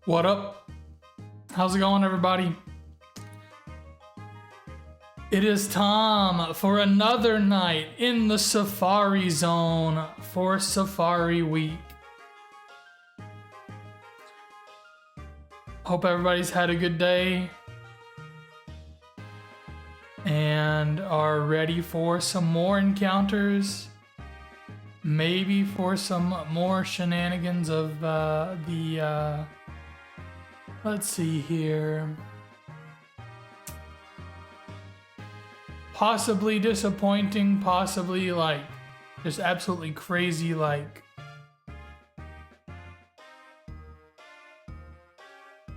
What up? How's it going, everybody? It is time for another night in the Safari Zone for Safari Week. Hope everybody's had a good day and are ready for some more encounters. Maybe for some more shenanigans of let's see here. Possibly disappointing, possibly like just absolutely crazy, like.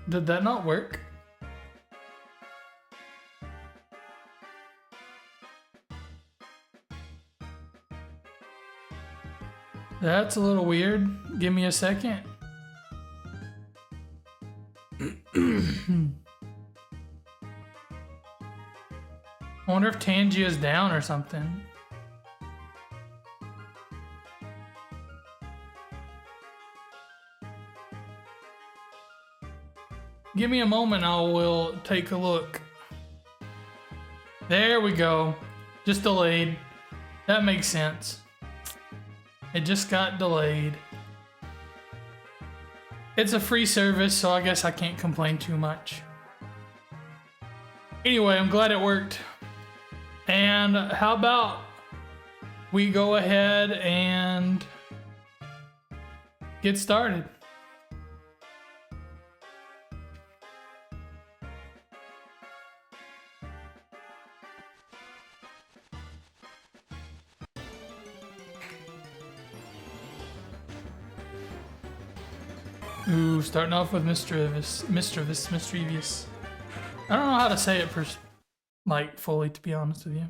Did that not work? That's a little weird. Give me a second. I wonder if Tangia's down or something. Give me a moment, I will take a look. There we go. Just delayed. That makes sense. It just got delayed. It's a free service, so I guess I can't complain too much. Anyway, I'm glad it worked. And how about we go ahead and get started? Ooh, starting off with mischievous. I don't know how to say it like fully, to be honest with you.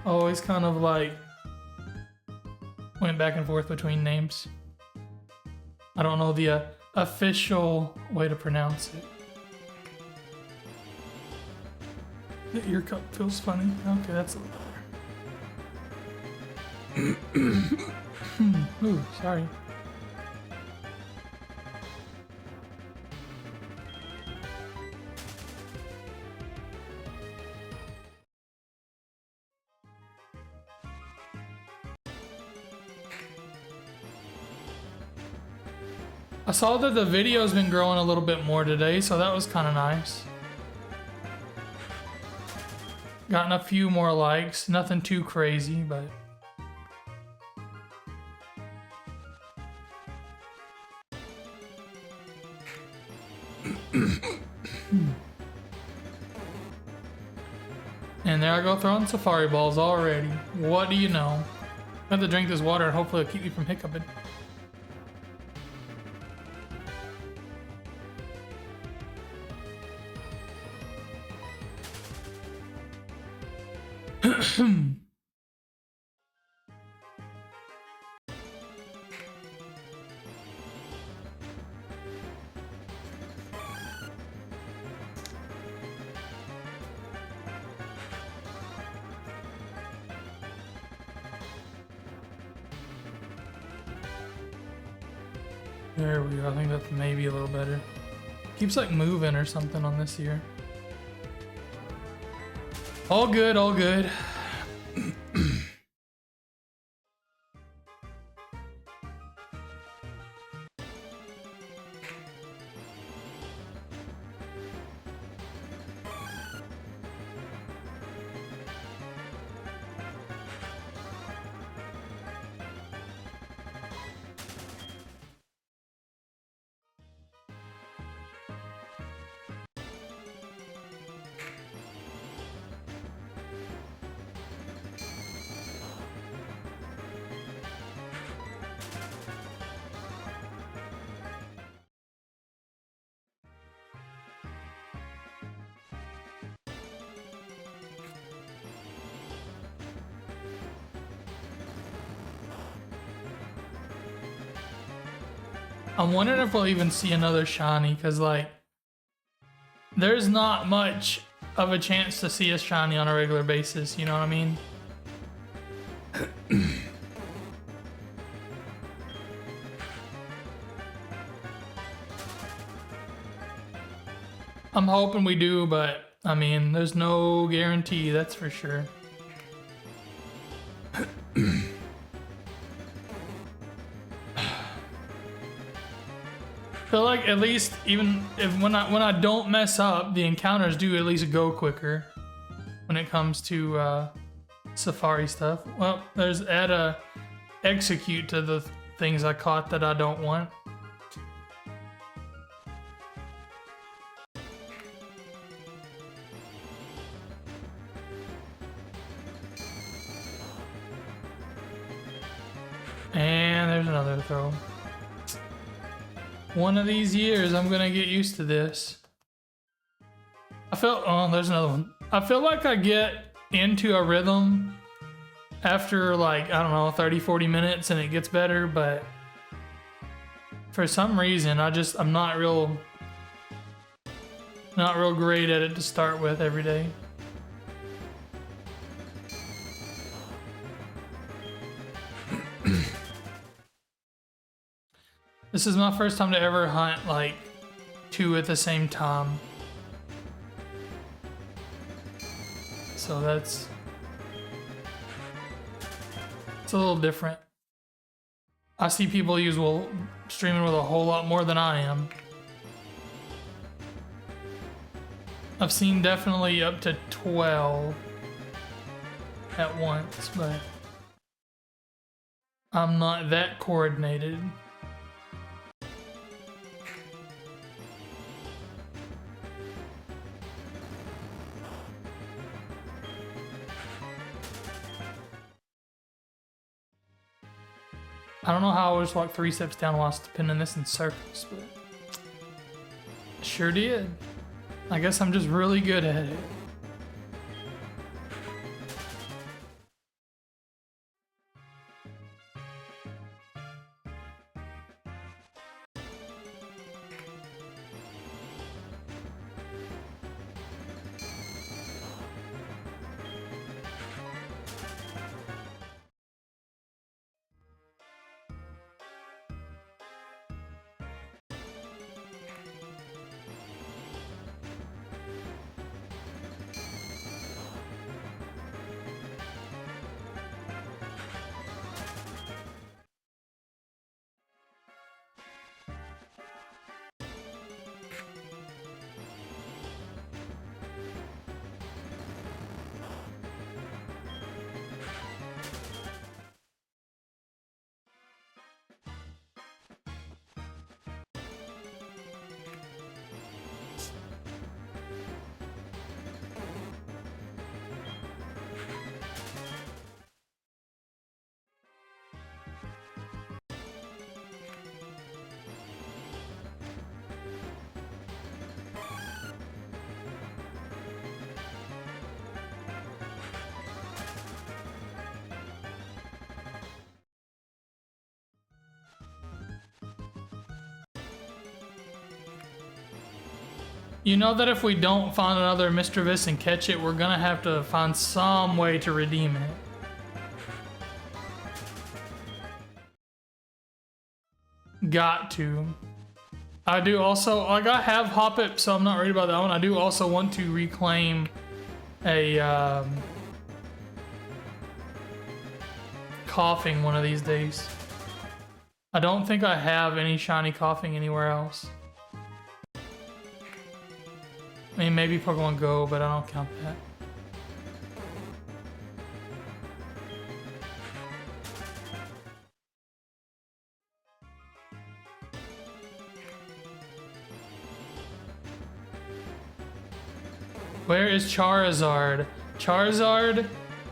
Always kind of like went back and forth between names. I don't know the official way to pronounce it. Your cup feels funny. Okay, that's a little better. Ooh, sorry. I saw that the video's been growing a little bit more today, so that was kind of nice. Gotten a few more likes, nothing too crazy, but... And there I go throwing safari balls already. What do you know? I have to drink this water and hopefully it'll keep me from hiccuping. There we go. I think that's maybe a little better. Keeps like moving or something on this here. All good, all good. I'm wondering if we'll even see another shiny, because like there's not much of a chance to see a shiny on a regular basis, you know what I mean? I'm hoping we do, but I mean, there's no guarantee, that's for sure. Feel like at least even if when I don't mess up, the encounters do at least go quicker when it comes to Safari stuff. Well, there's add a execute to the things I caught that I don't want. And there's another throw. One of these years, I'm gonna get used to this. Oh, there's another one. I feel like I get into a rhythm after like, I don't know, 30, 40 minutes and it gets better, but for some reason, I'm not real great at it to start with every day. This is my first time to ever hunt like 2 at the same time. So it's a little different. I see people streaming with a whole lot more than I am. I've seen definitely up to 12 at once, but I'm not that coordinated. I don't know how I was like 3 steps down while spinning this in circles, but I sure did. I guess I'm just really good at it. You know that if we don't find another Mischievous and catch it, we're gonna have to find some way to redeem it. Got to. I do also, like I have Hoppip, so I'm not worried about that one. I do also want to reclaim a coughing one of these days. I don't think I have any shiny coughing anywhere else. I mean, maybe Pokemon Go, but I don't count that. Where is Charizard? Charizard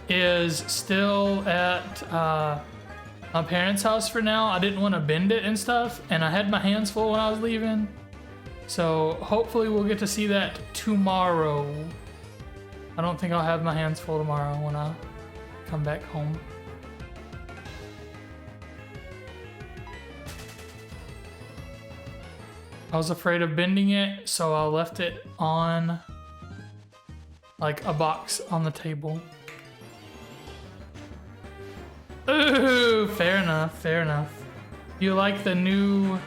is still at my parents' house for now. I didn't want to bend it and stuff, and I had my hands full when I was leaving. So hopefully we'll get to see that tomorrow. I don't think I'll have my hands full tomorrow when I come back home. I was afraid of bending it, so I left it on like a box on the table. Ooh, fair enough, fair enough. You like the new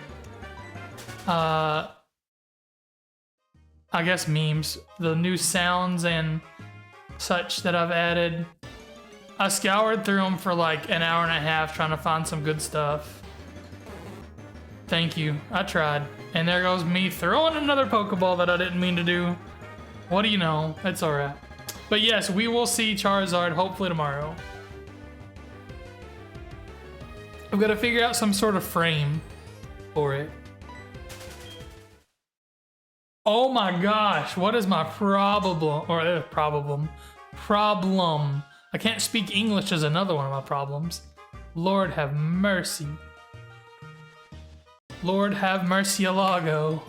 I guess memes, the new sounds and such that I've added. I scoured through them for like an hour and a half trying to find some good stuff. Thank you, I tried. And there goes me throwing another Pokeball that I didn't mean to do. What do you know? It's alright. But yes, we will see Charizard hopefully tomorrow. I've got to figure out some sort of frame for it. Oh my gosh, what is my problem? Problem. I can't speak English is another one of my problems. Lord have mercy. Lord have mercy, Alago.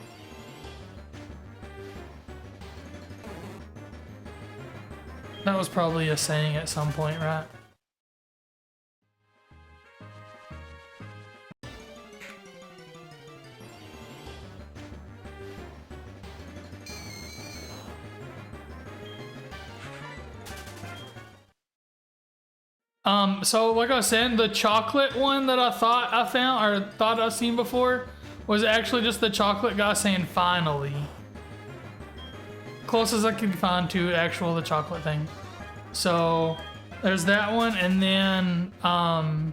That was probably a saying at some point, right? So like I was saying, the chocolate one that I thought I found or thought I've seen before was actually just the chocolate guy saying finally. Closest I could find to the chocolate thing. So there's that one, and then I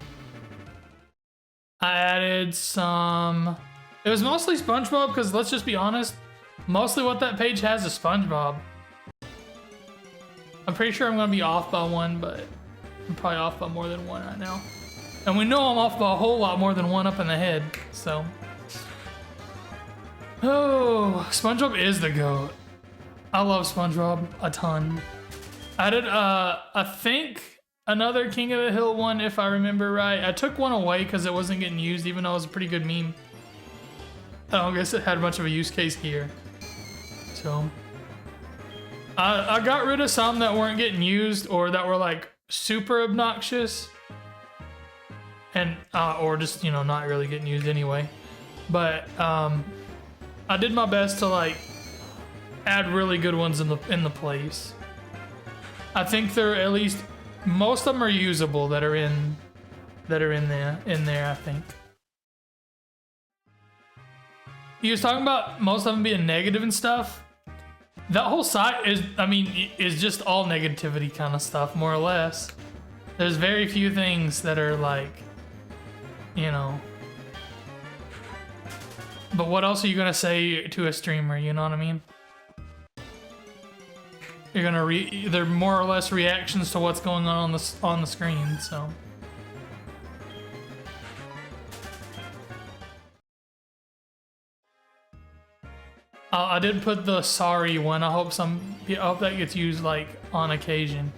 added some. It was mostly SpongeBob because let's just be honest, mostly what that page has is SpongeBob. I'm pretty sure I'm gonna be off by one, but I'm probably off by more than one right now. And we know I'm off by a whole lot more than one up in the head, so. Oh, SpongeBob is the GOAT. I love SpongeBob a ton. I did, I think another King of the Hill one, if I remember right. I took one away because it wasn't getting used, even though it was a pretty good meme. I don't guess it had much of a use case here. So, I got rid of some that weren't getting used or that were like super obnoxious and or just, you know, not really getting used anyway. But I did my best to like add really good ones in the place. I think they're at least most of them are usable that are in there I think. He was talking about most of them being negative and stuff. That whole site is just all negativity kind of stuff, more or less. There's very few things that are like, you know. But what else are you gonna say to a streamer, you know what I mean? You're gonna they're more or less reactions to what's going on the screen, so. I did put the sorry one. I hope that gets used like on occasion.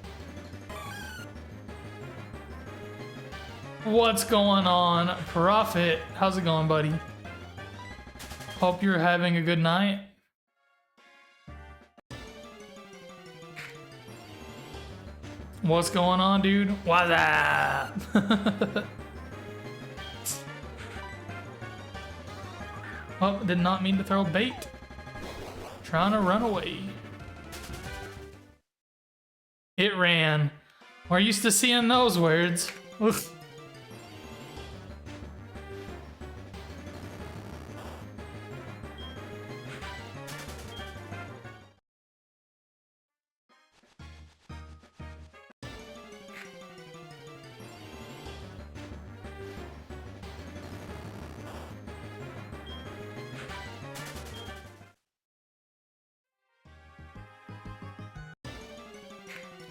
What's going on, Prophet? How's it going, buddy? Hope you're having a good night. What's going on, dude? What's up? Oh, did not mean to throw bait. Trying to run away. It ran. We're used to seeing those words. Oof.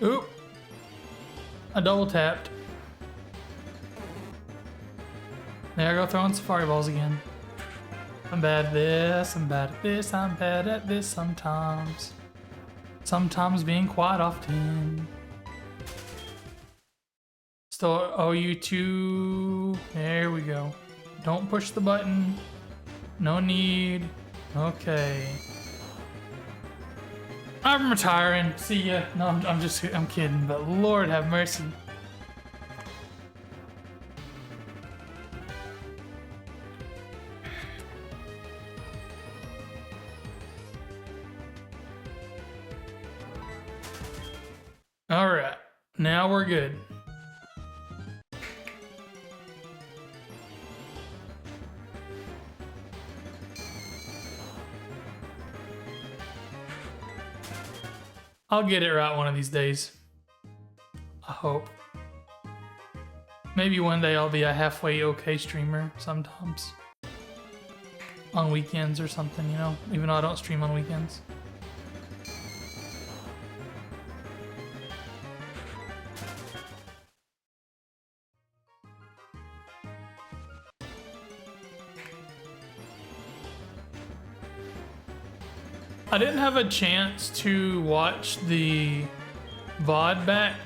Oop. I double tapped. There I go throwing Safari Balls again. I'm bad at this, I'm bad at this, I'm bad at this sometimes. Sometimes being quite often. Still owe you two. There we go. Don't push the button. No need. Okay. I'm retiring. See ya. No, I'm kidding, but Lord have mercy. All right, now we're good. I'll get it right one of these days. I hope. Maybe one day I'll be a halfway okay streamer sometimes. On weekends or something, you know? Even though I don't stream on weekends. I didn't have a chance to watch the VOD back.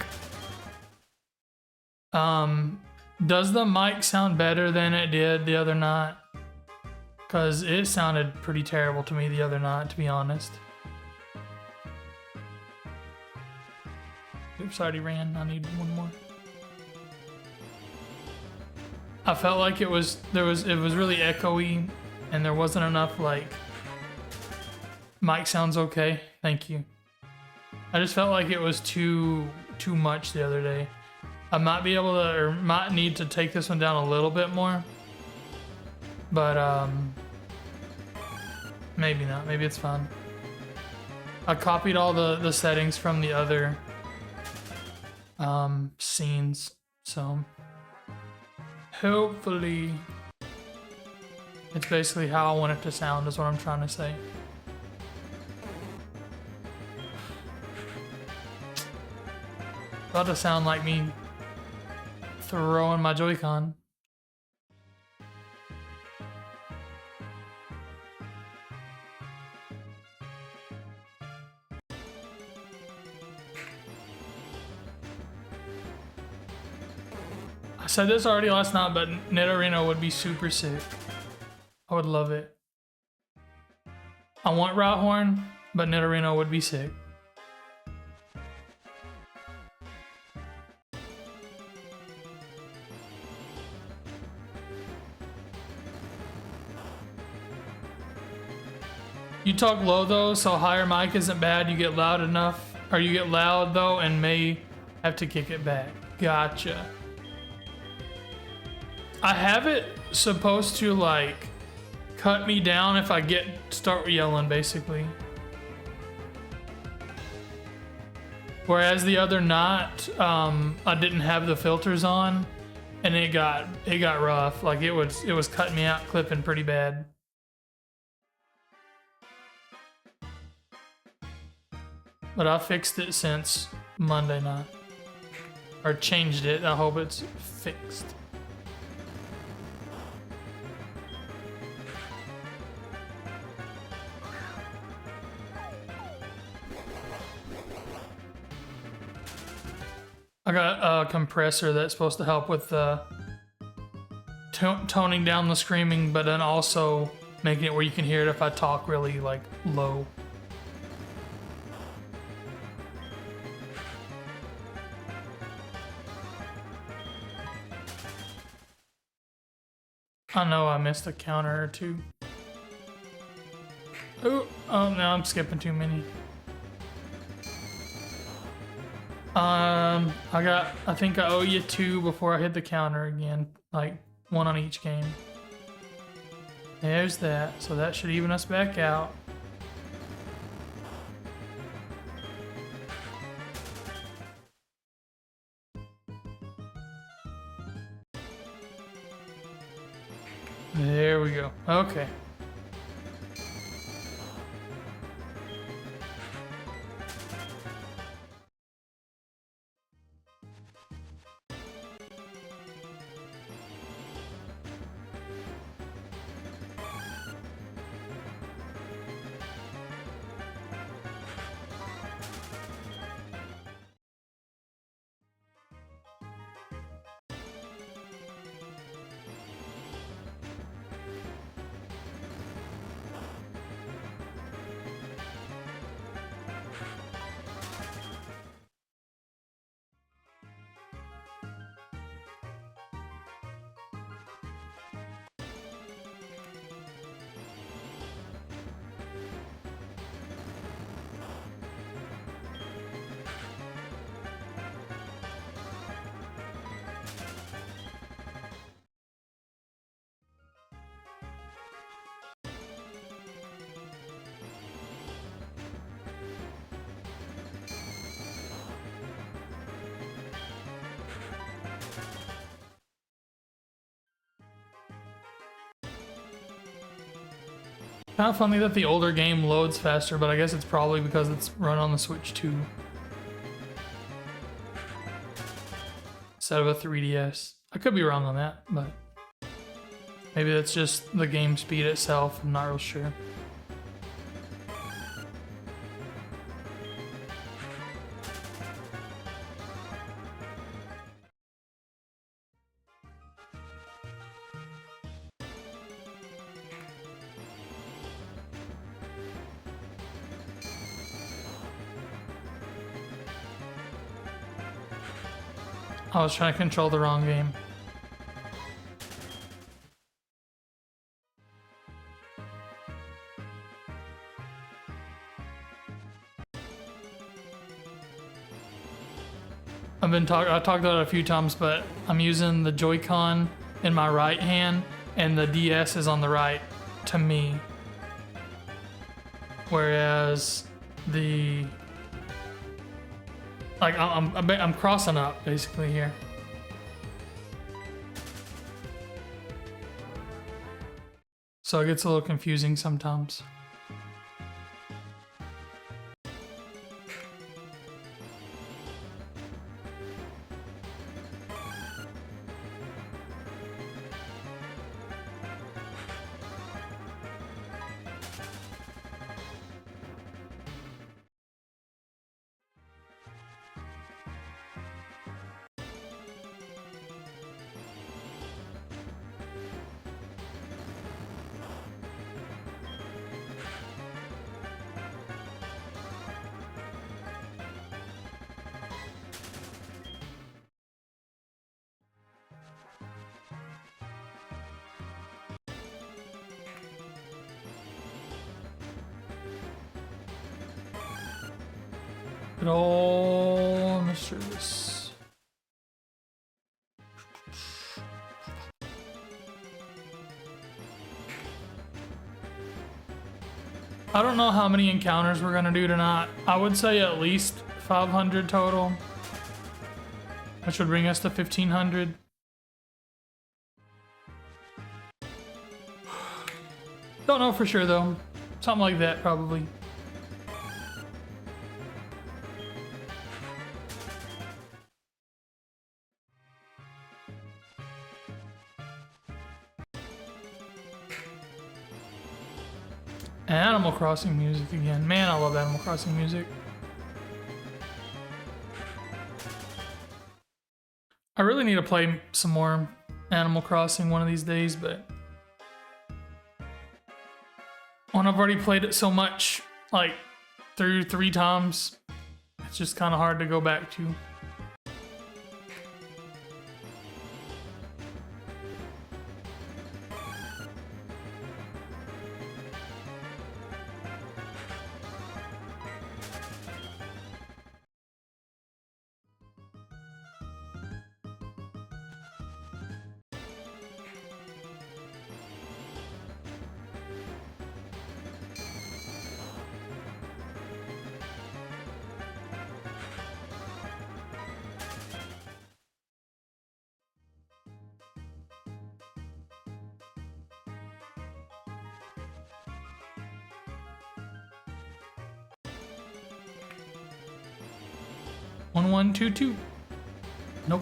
Does the mic sound better than it did the other night? Because it sounded pretty terrible to me the other night, to be honest. Oops, I already ran. I need one more. I felt like it was really echoey, and there wasn't enough like mic sounds okay. Thank you. I just felt like it was too much the other day. I might be able to, or might need to take this one down a little bit more, but maybe not. Maybe it's fine. I copied all the settings from the other scenes, so hopefully it's basically how I want it to sound is what I'm trying to say. About to sound like me throwing my Joy-Con. I said this already last night, but Nidorino would be super sick. I would love it. I want Rhyhorn, but Nidorino would be sick. You talk low though, so higher mic isn't bad. You get loud enough, or you get loud though and may have to kick it back. Gotcha. I have it supposed to like cut me down if I start yelling basically. Whereas the other night, I didn't have the filters on and it got rough. Like it was cutting me out, clipping pretty bad. But I fixed it since Monday night. Or changed it. I hope it's fixed. I got a compressor that's supposed to help with toning down the screaming, but then also making it where you can hear it if I talk really like low. I know I missed a counter or two. Oh, no, I'm skipping too many. I think I owe you 2 before I hit the counter again. Like 1 on each game. There's that. So that should even us back out. There we go. Okay. Kind of funny that the older game loads faster, but I guess it's probably because it's run on the Switch 2 instead of a 3DS. I could be wrong on that, but maybe that's just the game speed itself. I'm not real sure. I was trying to control the wrong game. I talked about it a few times, but I'm using the Joy-Con in my right hand and the DS is on the right to me. Whereas the like I'm crossing up basically here. So it gets a little confusing sometimes. Good old Mr. I don't know how many encounters we're gonna do tonight. I would say at least 500 total, which would bring us to 1500. Don't know for sure though. Something like that probably. Animal Crossing music again. Man, I love Animal Crossing music. I really need to play some more Animal Crossing one of these days, but when I've already played it so much, like through 3 times, it's just kind of hard to go back to. One, 1, 2, 2. Nope.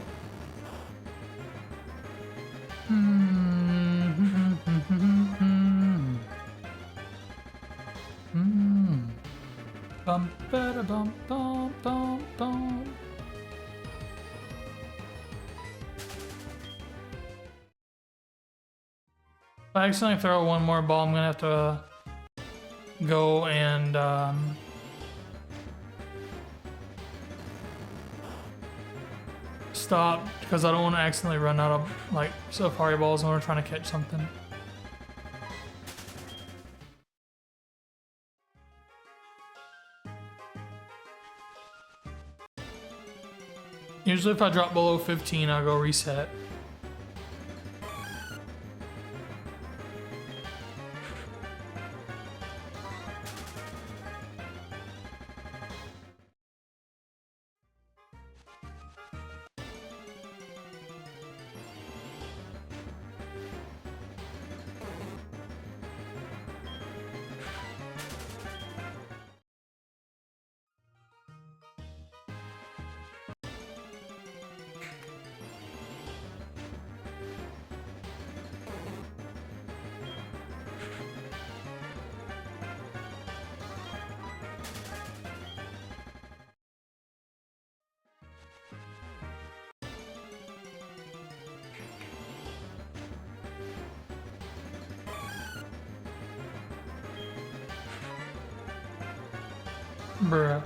Bum, ba, bum, bum, bum, bum. If I accidentally throw one more ball, I'm gonna have to go and stop because I don't want to accidentally run out of like safari balls when we're trying to catch something. Usually if I drop below 15, I'll go reset. Bruh.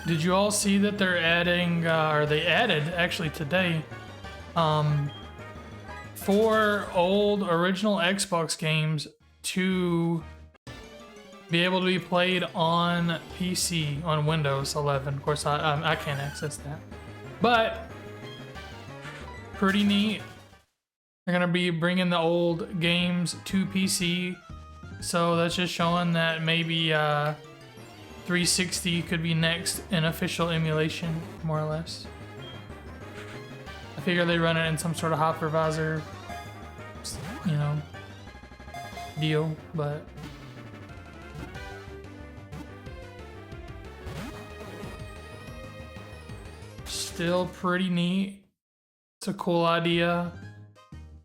Did you all see that they're adding, or they added actually today, 4 old original Xbox games to be able to be played on PC on Windows 11? Of course, I can't access that, but pretty neat. They're gonna be bringing the old games to PC, so that's just showing that maybe 360 could be next in official emulation, more or less. I figure they run it in some sort of hypervisor, you know, deal, but still pretty neat. It's a cool idea.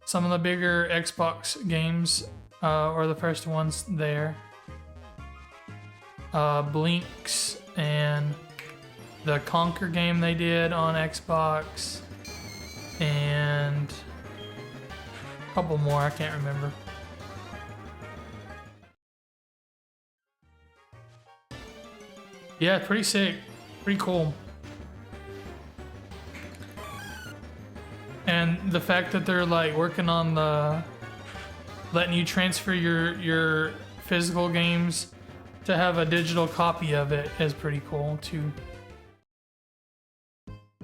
Some of the bigger Xbox games are the first ones there. Blinks and the Conquer game they did on Xbox, and a couple more I can't remember. Yeah, pretty sick, pretty cool. And the fact that they're like working on the letting you transfer your physical games to have a digital copy of it is pretty cool too.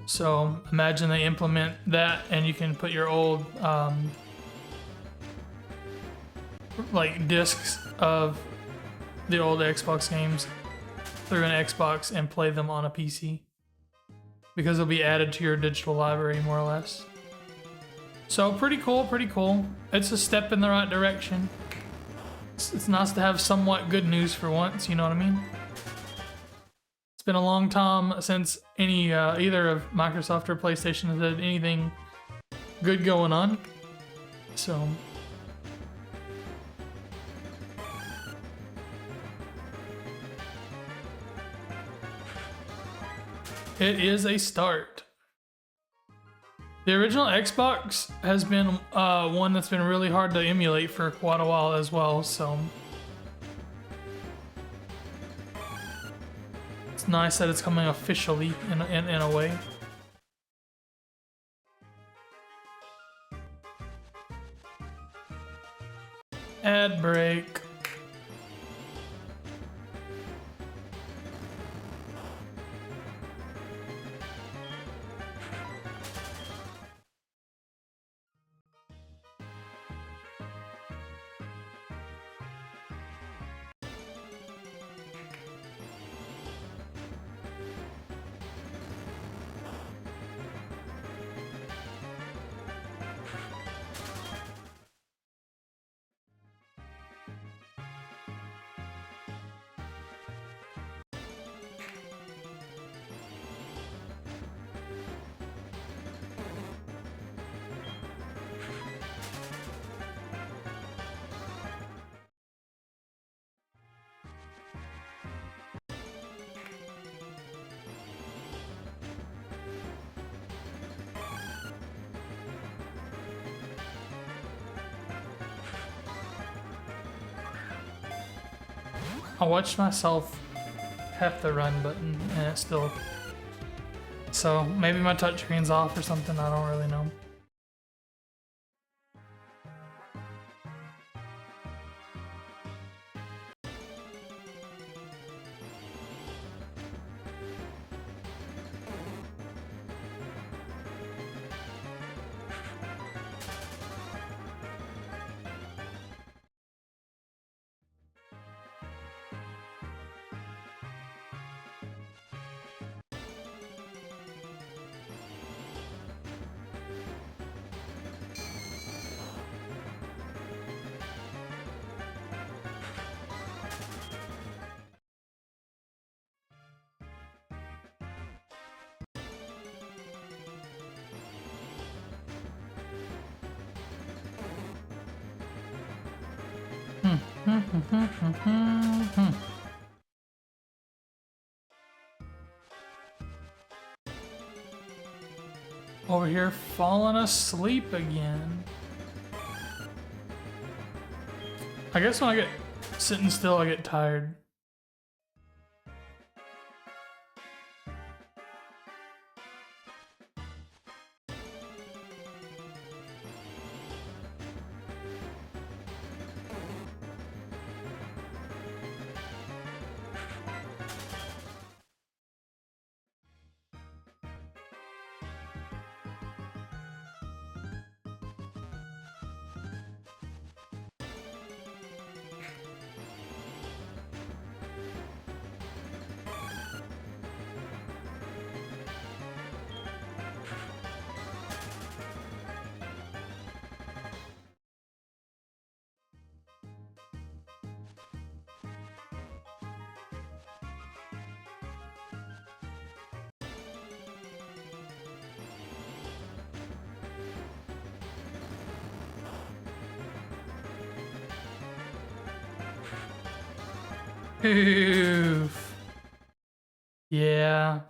So imagine they implement that and you can put your old like discs of the old Xbox games through an Xbox and play them on a PC, because they'll be added to your digital library more or less. So pretty cool, pretty cool. It's a step in the right direction. It's nice to have somewhat good news for once, you know what I mean? It's been a long time since any either of Microsoft or PlayStation has had anything good going on. So it is a start. The original Xbox has been one that's been really hard to emulate for quite a while as well, so it's nice that it's coming officially in a way. Ad break. I watched myself hit the run button and it still. So maybe my touchscreen's off or something. I don't really know. Over here falling asleep again. I guess when I get sitting still, I get tired. Oof. Yeah.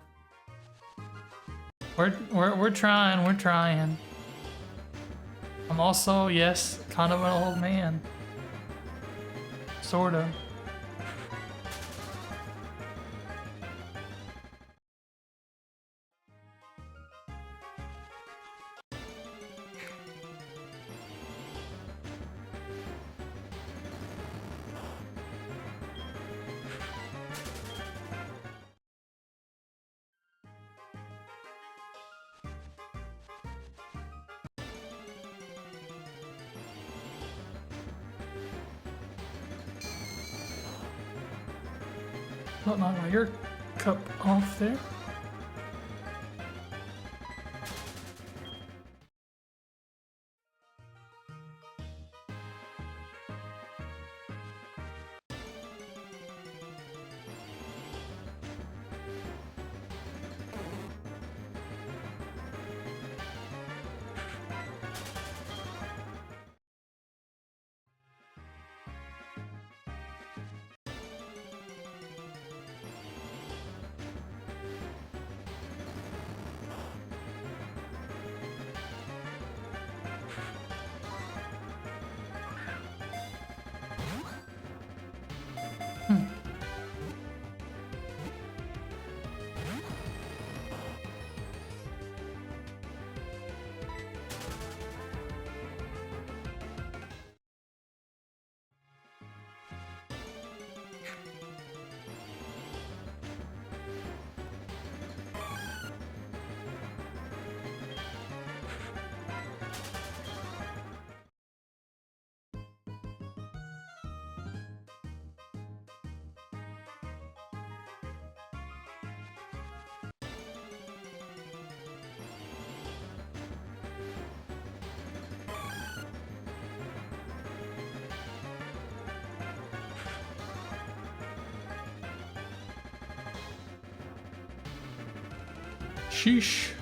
We're trying, we're trying. I'm also, yes, kind of an old man. Sorta. Not my ear cup off there. Sheesh.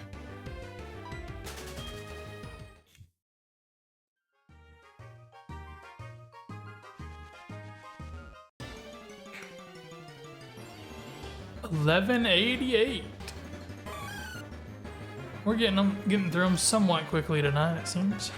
$11.88. We're getting through them somewhat quickly tonight, it seems.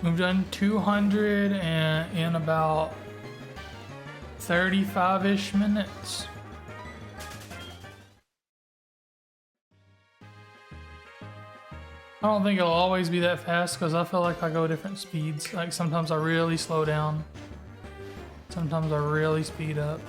We've done 200 and in about 35-ish minutes. I don't think it'll always be that fast because I feel like I go different speeds. Like sometimes I really slow down. Sometimes I really speed up.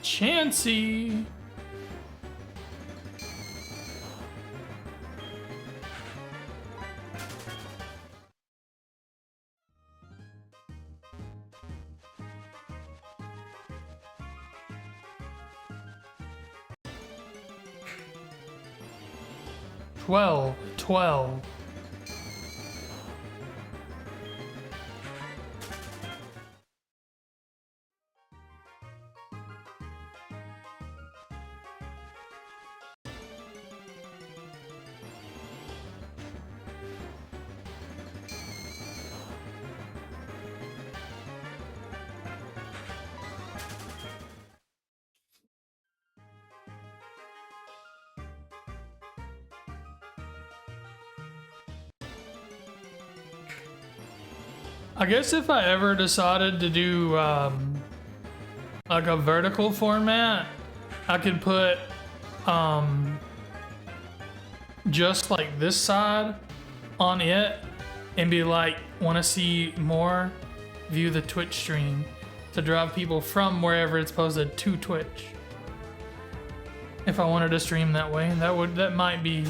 Chancy. Twelve. I guess if I ever decided to do like a vertical format, I could put just like this side on it and be like, want to see more, view the Twitch stream, to drive people from wherever it's posted to Twitch. If I wanted to stream that way, that might be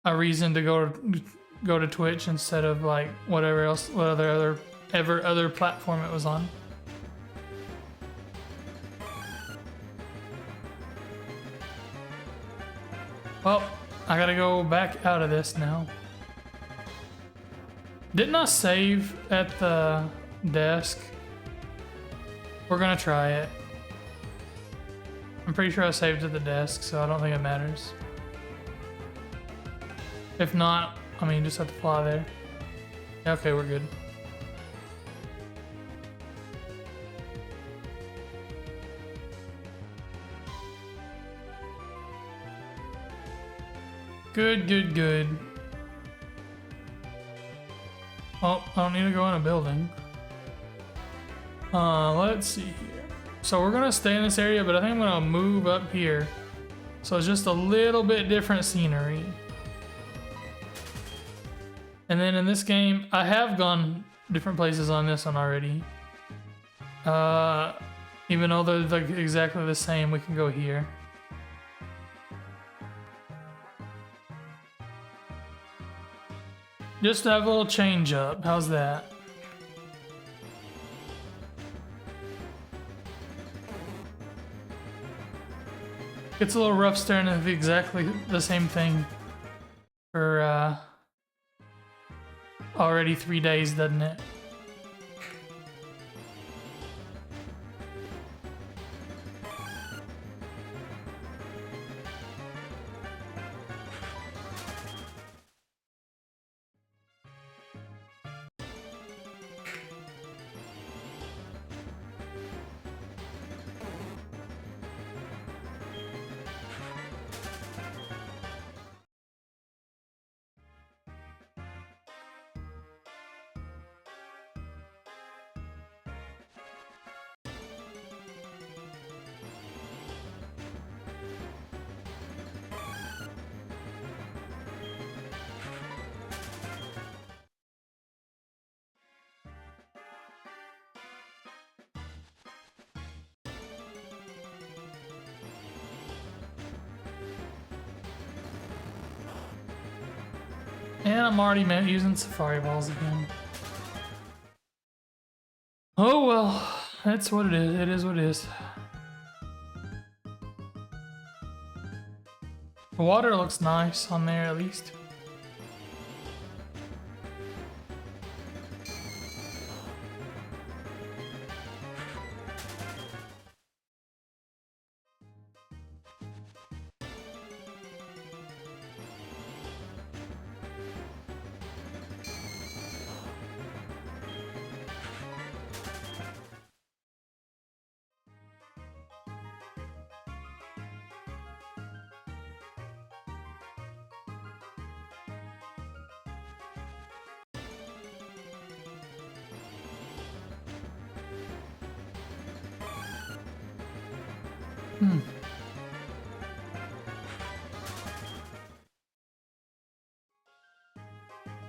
a reason to go to Twitch instead of like what other platform it was on. Well, I gotta go back out of this now. Didn't I save at the desk? We're gonna try it. I'm pretty sure I saved at the desk, so I don't think it matters. If not, I mean, just have to fly there. Okay, we're good. Good. Oh, I don't need to go in a building. Let's see here. So we're gonna stay in this area, but I think I'm gonna move up here. So it's just a little bit different scenery. And then in this game, I have gone different places on this one already. Even though they're like exactly the same, we can go here. Just to have a little change up. How's that? It's a little rough staring at exactly the same thing for already 3 days, doesn't it? And I'm already using Safari Balls again. Oh well, that's what it is. It is what it is. The water looks nice on there at least.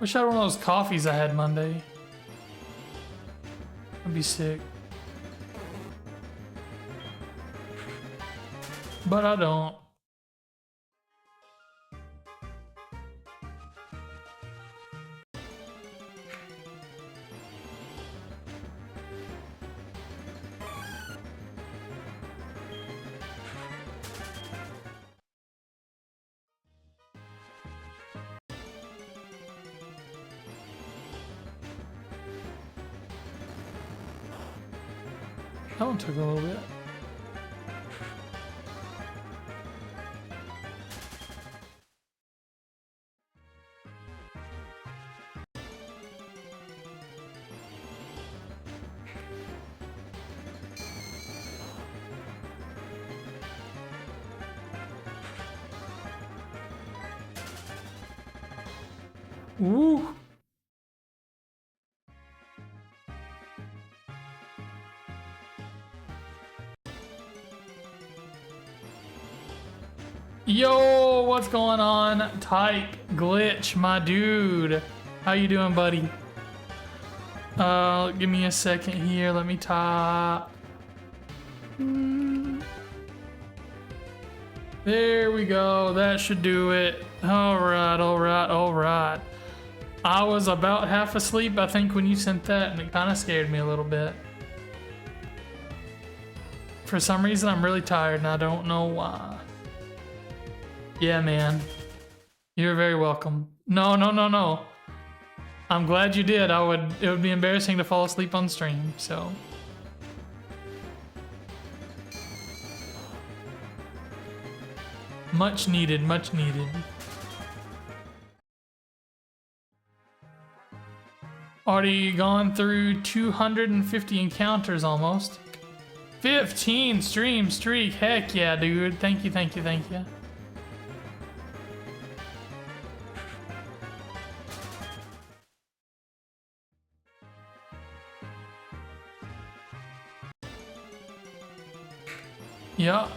Wish I had one of those coffees I had Monday. I'd be sick. But I don't. That one took a little bit. Woo! Yo, what's going on? Type Glitch, my dude. How you doing, buddy? Give me a second here. Let me type. There we go. That should do it. All right, all right, all right. I was about half asleep, I think, when you sent that, and it kind of scared me a little bit. For some reason, I'm really tired, and I don't know why. Yeah, man. You're very welcome. No, no, no, no. I'm glad you did. It would be embarrassing to fall asleep on stream, so. Much needed, much needed. Already gone through 250 encounters almost. 15 stream streak. Heck yeah, dude. Thank you, thank you, thank you. Yeah.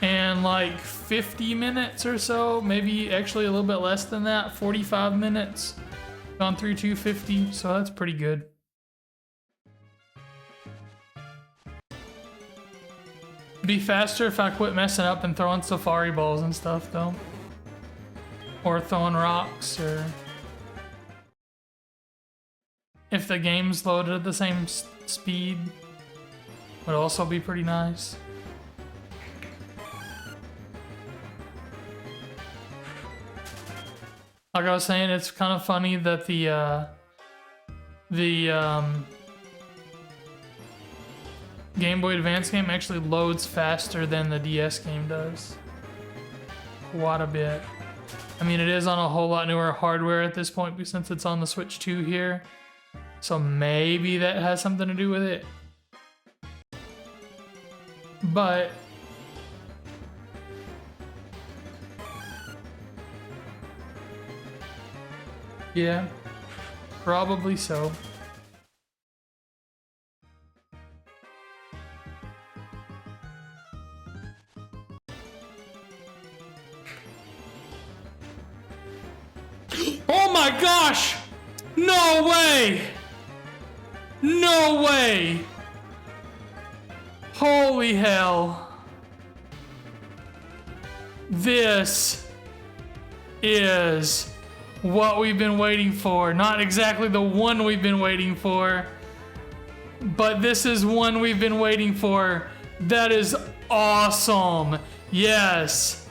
And like 50 minutes or so, maybe actually a little bit less than that, 45 minutes. Gone through 250, so that's pretty good. Be faster if I quit messing up and throwing safari balls and stuff though. Or throwing rocks, or if the game's loaded at the same speed, would also be pretty nice. Like I was saying, it's kind of funny that the Game Boy Advance game actually loads faster than the DS game does. Quite a bit. I mean, it is on a whole lot newer hardware at this point, since it's on the Switch 2 here. So maybe that has something to do with it. But yeah, probably so. Oh my gosh! No way! No way! Holy hell. This is what we've been waiting for. Not exactly the one we've been waiting for, but this is one we've been waiting for. That is awesome. Yes.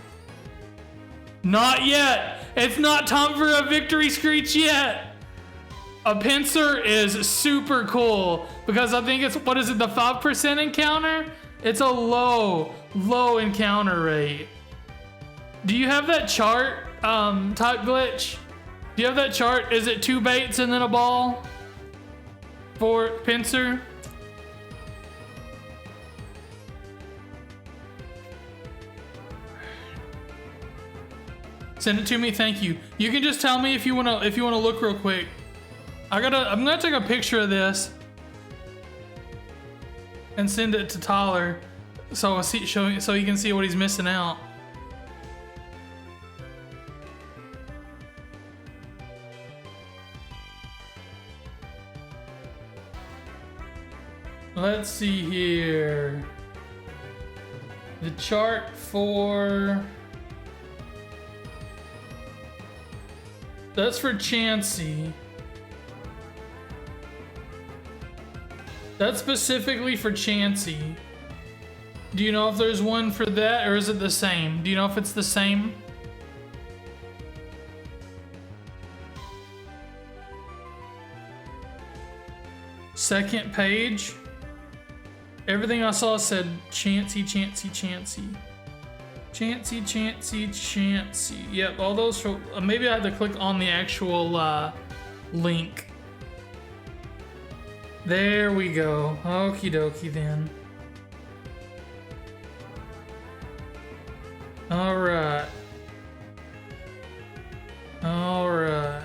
Not yet. It's not time for a victory screech yet. A pincer is super cool because I think it's, what is it, the 5% encounter? It's a low encounter rate. Do you have that chart, type glitch? Do you have that chart? Is it 2 baits and then a ball for pincer? Send it to me, thank you. You can just tell me if you wanna look real quick. I'm gonna take a picture of this and send it to Tyler so so he can see what he's missing out. Let's see here. The chart for... That's for Chansey. That's specifically for Chansey. Do you know if there's one for that, or is it the same? Do you know if it's the same? Second page. Everything I saw said Chansey, Chansey, Chansey. Chansey, Chansey, Chansey. Yep, all those for, maybe I had to click on the actual link. There we go. Okie dokie then. Alright. Alright.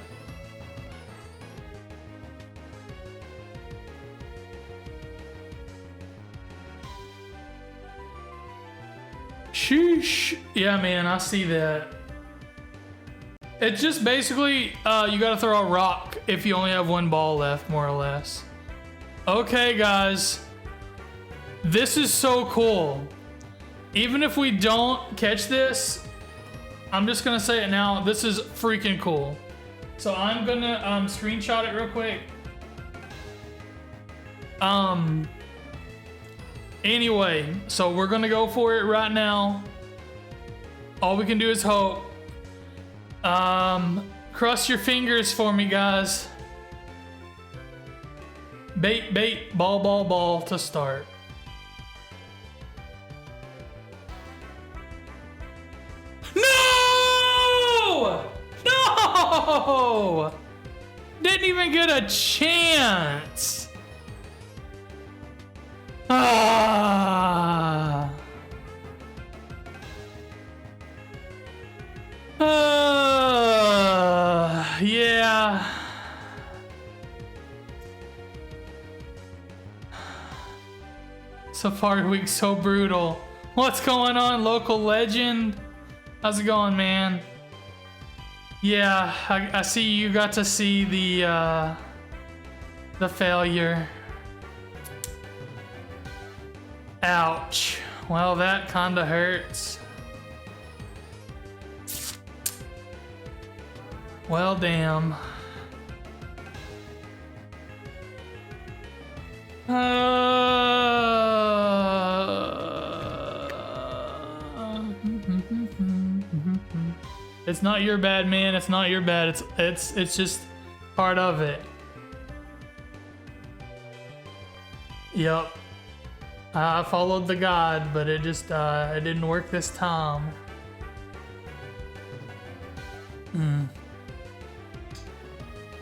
Sheesh. Yeah, man, I see that. It's just basically, you gotta throw a rock if you only have 1 ball left, more or less. Okay, guys. This is so cool. Even if we don't catch this, I'm just gonna say it now, this is freaking cool. So I'm gonna screenshot it real quick. Anyway, so we're gonna go for it right now. All we can do is hope. Cross your fingers for me, guys. Bait, bait, ball, ball, ball to start. No! No! Didn't even get a chance. Ah. Yeah. Safari week so brutal. What's going on, local legend? How's it going, man? Yeah, I see you got to see the failure. Ouch. Well, that kinda hurts. Well, damn. It's not your bad, man. It's not your bad. It's just part of it. Yep. I followed the guide, but it just it didn't work this time.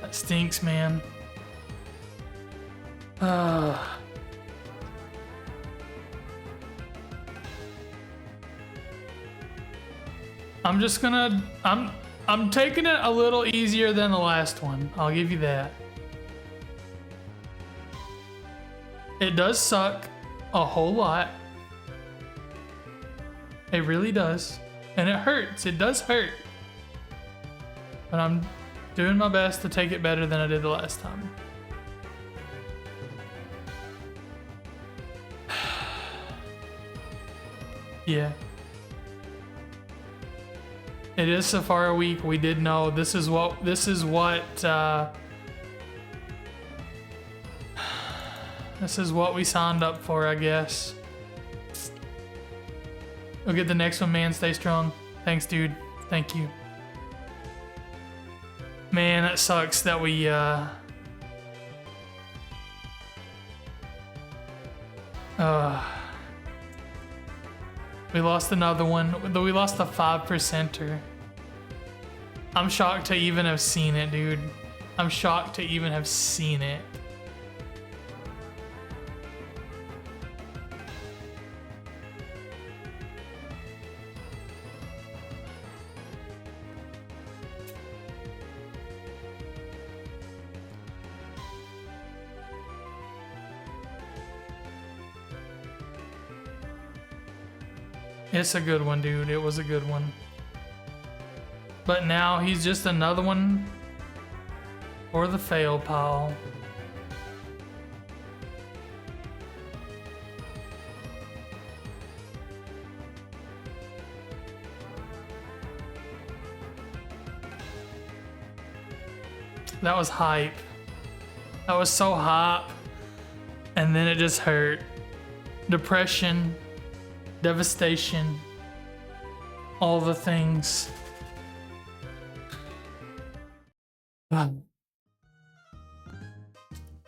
That stinks, man. I'm just gonna I'm taking it a little easier than the last one. I'll give you that. It does suck a whole lot. It really does. And it hurts. It does hurt. But I'm doing my best to take it better than I did the last time. Yeah. It is Safari Week. We did know this is what this is what we signed up for, I guess. We'll get the next one, man. Stay strong. Thanks, dude. Thank you. Man, that sucks that we lost another one. We lost the 5%er. I'm shocked to even have seen it, dude. I'm shocked to even have seen it. It's a good one, dude. It was a good one. But now he's just another one for the fail pile. That was hype. That was so hype. And then it just hurt. Depression. Devastation, all the things.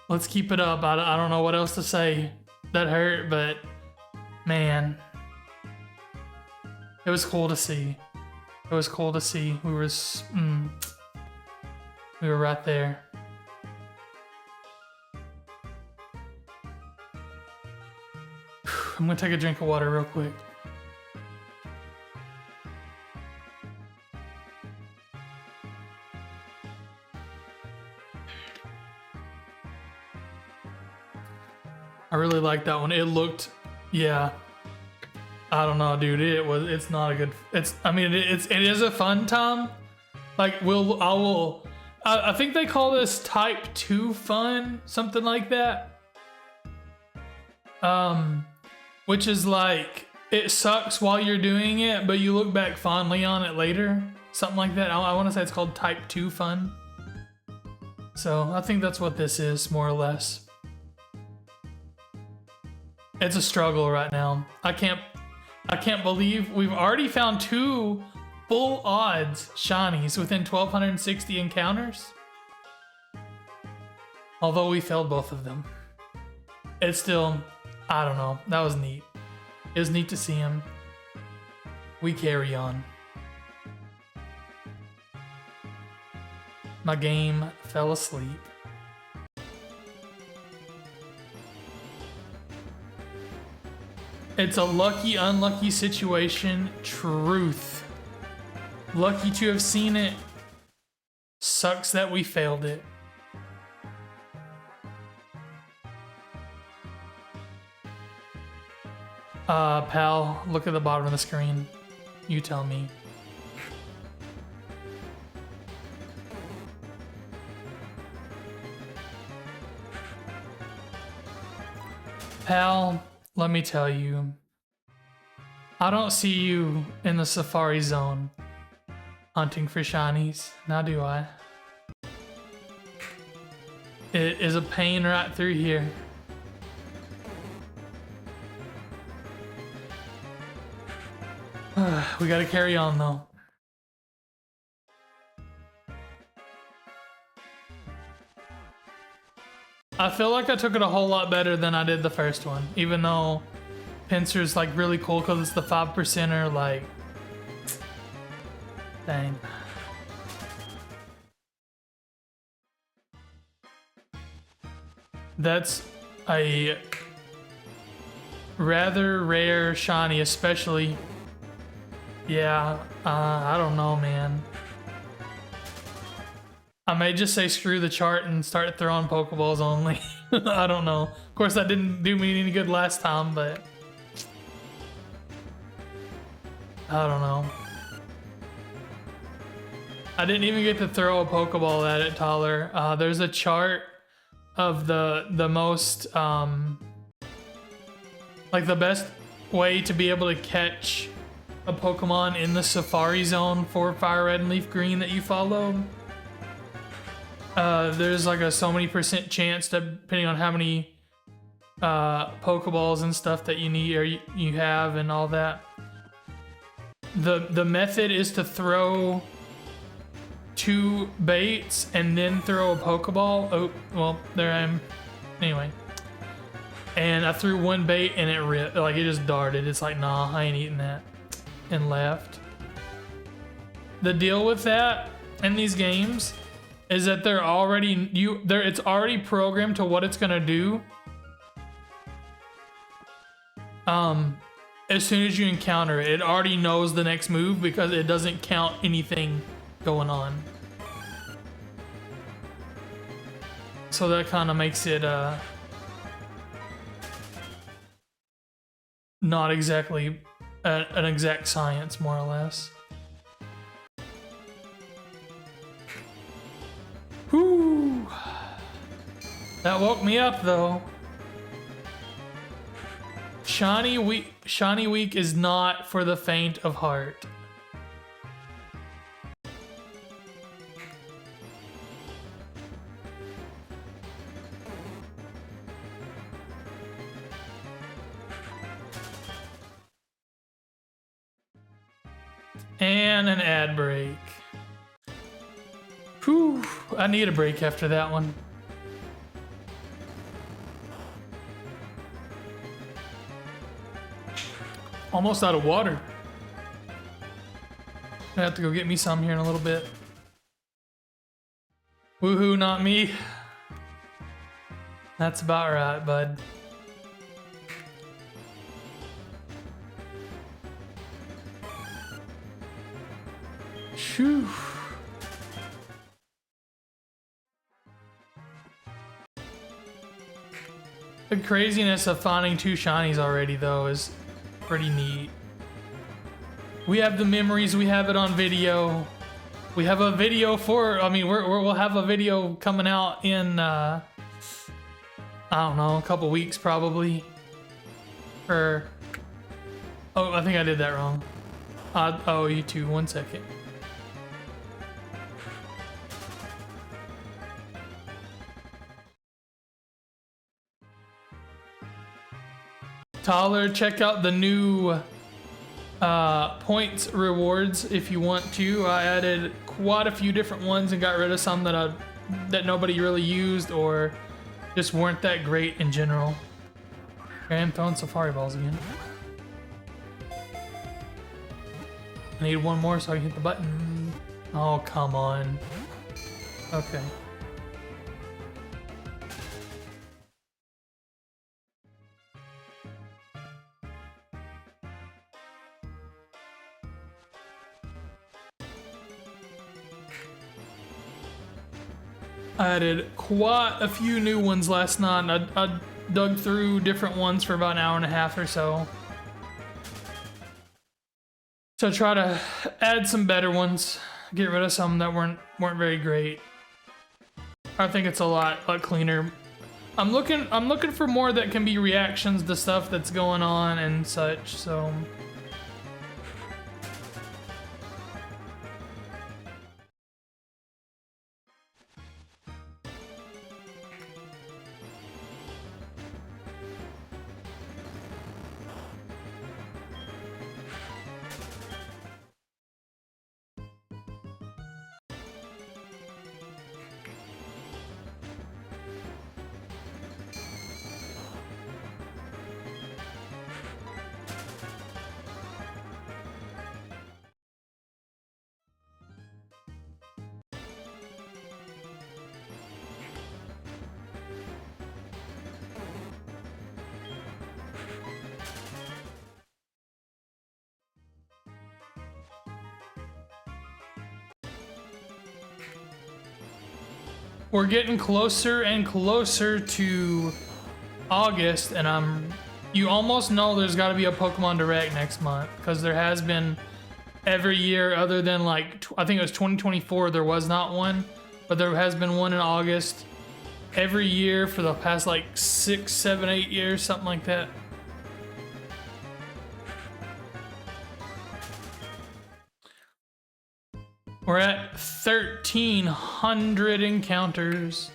Let's keep it up. I don't know what else to say. That hurt, but man, it was cool to see. It was cool to see. We were right there. I'm gonna take a drink of water real quick. I really like that one. It looked, yeah. I don't know, dude. It's not a good. It is a fun time. Like I think they call this type 2 fun, something like that. Which is like, it sucks while you're doing it, but you look back fondly on it later. Something like that. I want to say it's called type 2 fun. So I think that's what this is, more or less. It's a struggle right now. I can't believe we've already found 2 full odds shinies within 1,260 encounters. Although we failed both of them. It's still, I don't know. That was neat. It was neat to see him. We carry on. My game fell asleep. It's a lucky, unlucky situation. Truth. Lucky to have seen it. Sucks that we failed it. Pal, look at the bottom of the screen. You tell me. Pal, let me tell you. I don't see you in the Safari Zone hunting for shinies. Now do I? It is a pain right through here. We gotta carry on though. I feel like I took it a whole lot better than I did the first one, even though Pincer's like really cool because it's the 5%er, like, dang. That's a rather rare shiny, especially. Yeah, I don't know, man. I may just say screw the chart and start throwing Pokeballs only. I don't know. Of course, that didn't do me any good last time, but I don't know. I didn't even get to throw a Pokeball at it, Tyler. There's a chart of the most, like the best way to be able to catch a a Pokemon in the Safari Zone for Fire Red and Leaf Green that you follow, there's like a so many % chance, depending on how many Pokeballs and stuff that you need or you have and all that. The method is to throw 2 baits and then throw a Pokeball. Oh, well, there I am. Anyway. And I threw 1 bait and it ripped. Like, it just darted. It's like, nah, I ain't eating that. And left. The deal with that in these games is that they're already... it's already programmed to what it's gonna do. As soon as you encounter it, it already knows the next move because it doesn't count anything going on. So that kind of makes it not exactly an exact science, more or less. Whew. That woke me up though. Shiny Week is not for the faint of heart. And an ad break. Whew, I need a break after that one. Almost out of water. I have to go get me some here in a little bit. Woohoo, not me. That's about right, bud. Shoo. The craziness of finding 2 shinies already, though, is pretty neat. We have the memories, we have it on video. We have a video for, I mean, we'll have a video coming out in, I don't know, a couple weeks probably. Or, oh, I think I did that wrong. Oh, you two, 1 second. Tyler, check out the new points rewards if you want to. I added quite a few different ones and got rid of some that nobody really used or just weren't that great in general. Okay, I'm throwing Safari Balls again. I need 1 more so I can hit the button. Oh, come on. Okay. I added quite a few new ones last night, and I dug through different ones for about an hour and a half or so. So try to add some better ones, get rid of some that weren't very great. I think it's a lot cleaner. I'm looking for more that can be reactions to stuff that's going on and such. So. We're getting closer and closer to August, and you almost know there's got to be a Pokemon Direct next month, because there has been every year other than like, I think it was 2024, there was not one, but there has been one in August every year for the past like 6, 7, 8 years, something like that. We're at 1,300 encounters.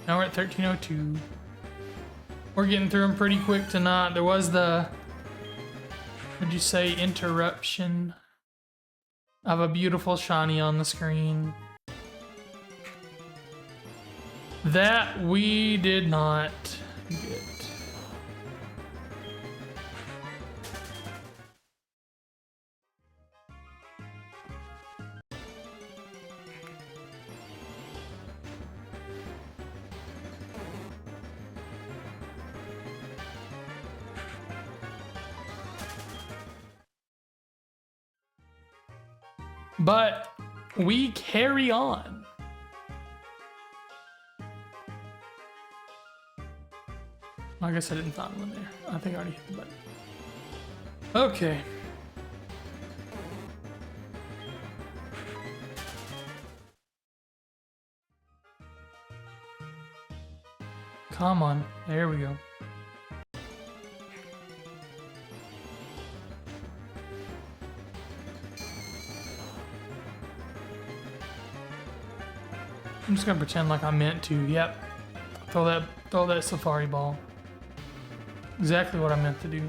Now we're at 1,302. We're getting through them pretty quick tonight. There was the, what'd you say, interruption of a beautiful shiny on the screen. That we did not get. But we carry on. I guess I didn't find one there. I think I already hit the button. Okay. Come on. There we go. I'm just gonna pretend like I meant to. Yep. Throw that safari ball. Exactly what I meant to do.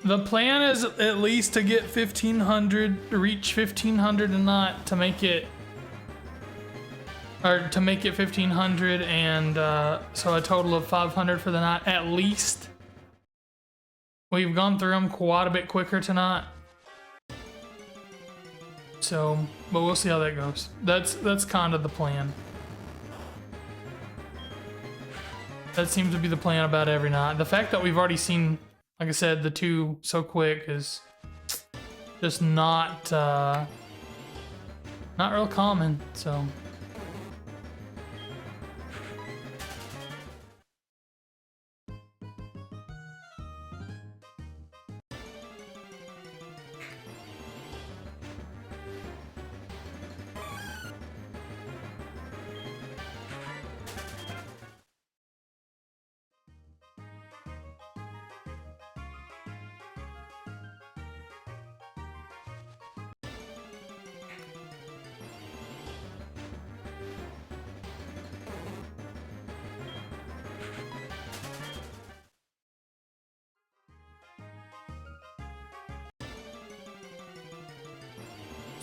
The plan is at least to get 1,500, to reach 1,500 a night to make it, or to make it 1,500, and so a total of 500 for the night at least. We've gone through them quite a bit quicker tonight, so but we'll see how that goes. That's kind of the plan. That seems to be the plan about every night. The fact that we've already seen, like I said, the two so quick is just not real common, so.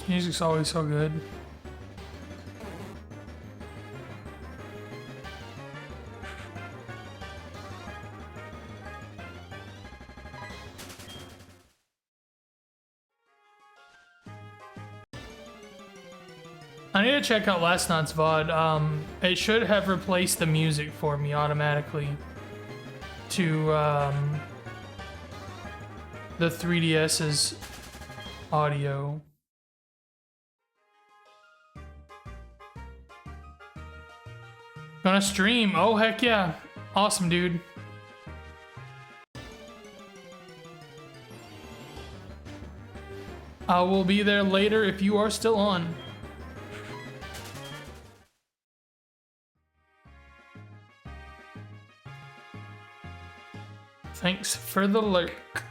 Music's always so good. I need to check out last night's VOD. It should have replaced the music for me automatically to the 3DS's audio. Gonna stream? Oh, heck yeah. Awesome, dude. I will be there later if you are still on. Thanks for the lurk.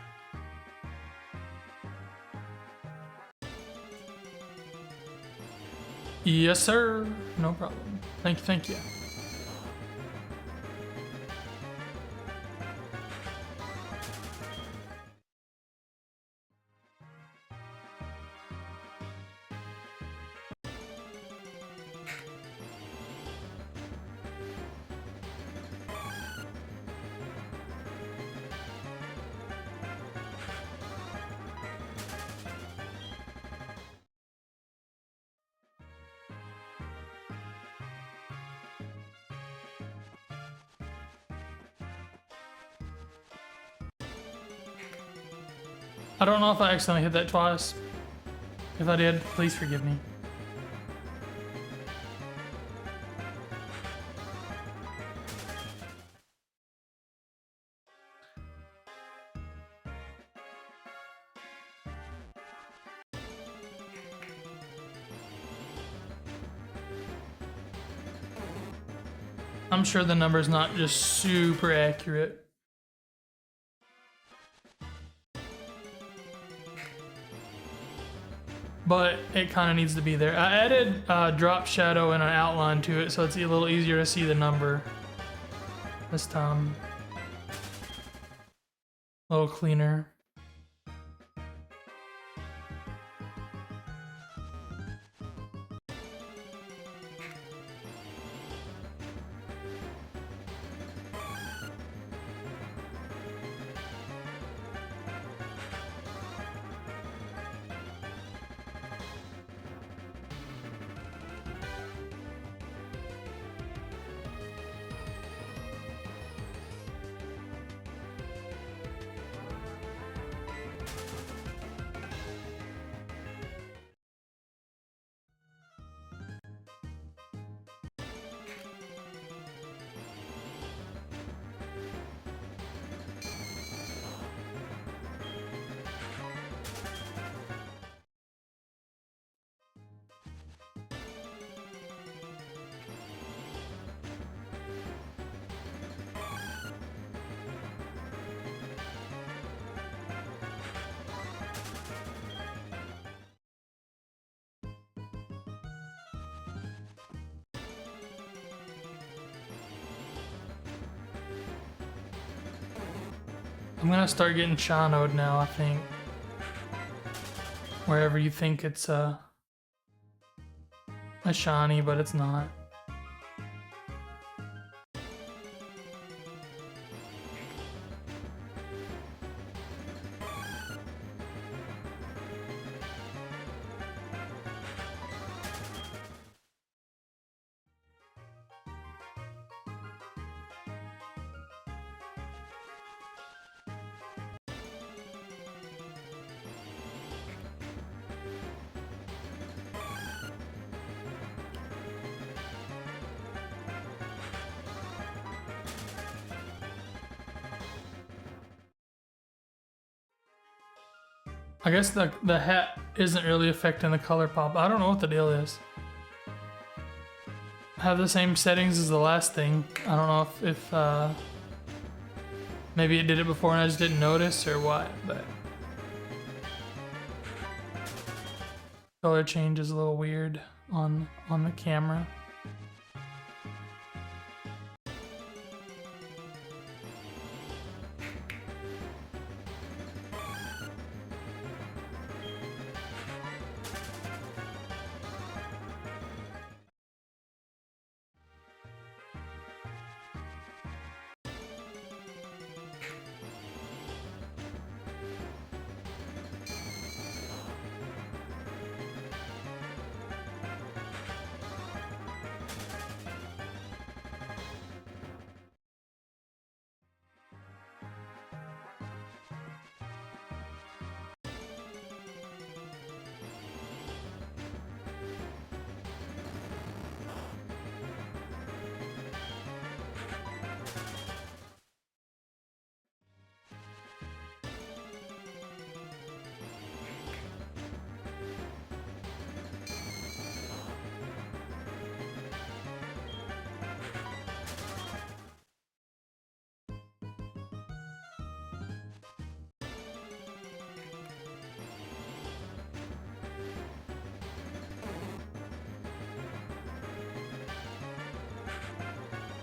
Yes, sir. No problem. Thank you. I don't know if I accidentally hit that twice. If I did, please forgive me. I'm sure the number's not just super accurate. But it kind of needs to be there. I added drop shadow and an outline to it, so it's a little easier to see the number this time. A little cleaner. I'm gonna start getting shadowed now, I think. Wherever you think it's a shiny, but it's not. I guess the hat isn't really affecting the color pop. I don't know what the deal is. I have the same settings as the last thing. I don't know if maybe it did it before and I just didn't notice or what, but color change is a little weird on the camera.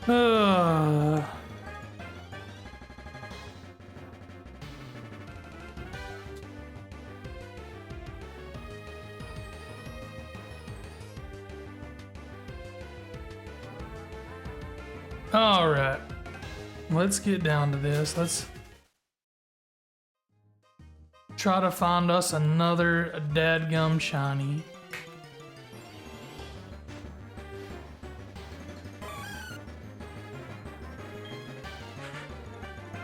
Uh, all right. Let's get down to this. Let's try to find us another dadgum shiny.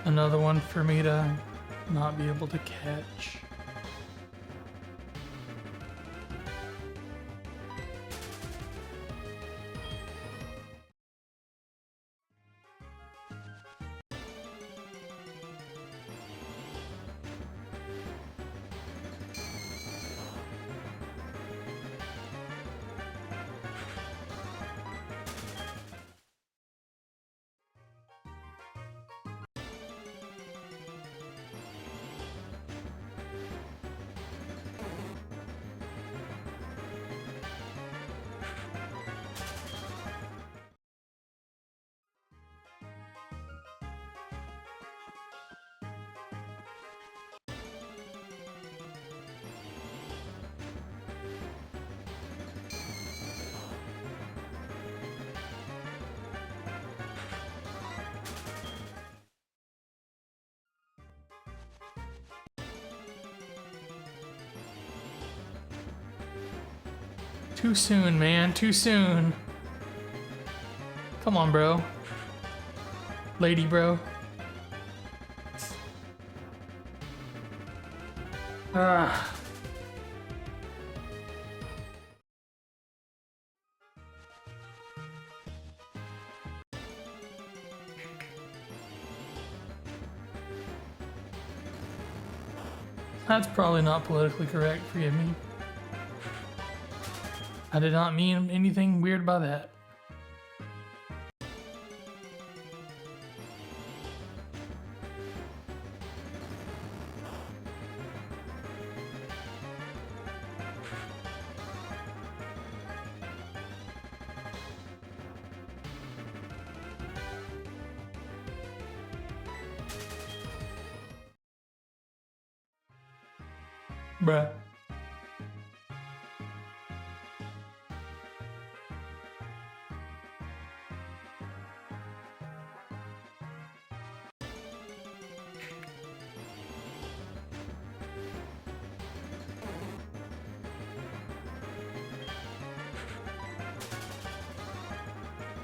Another one for me to not be able to catch. Too soon, man. Too soon. Come on, bro. Lady, bro. Ah. That's probably not politically correct. Forgive me. I did not mean anything weird by that. Bruh.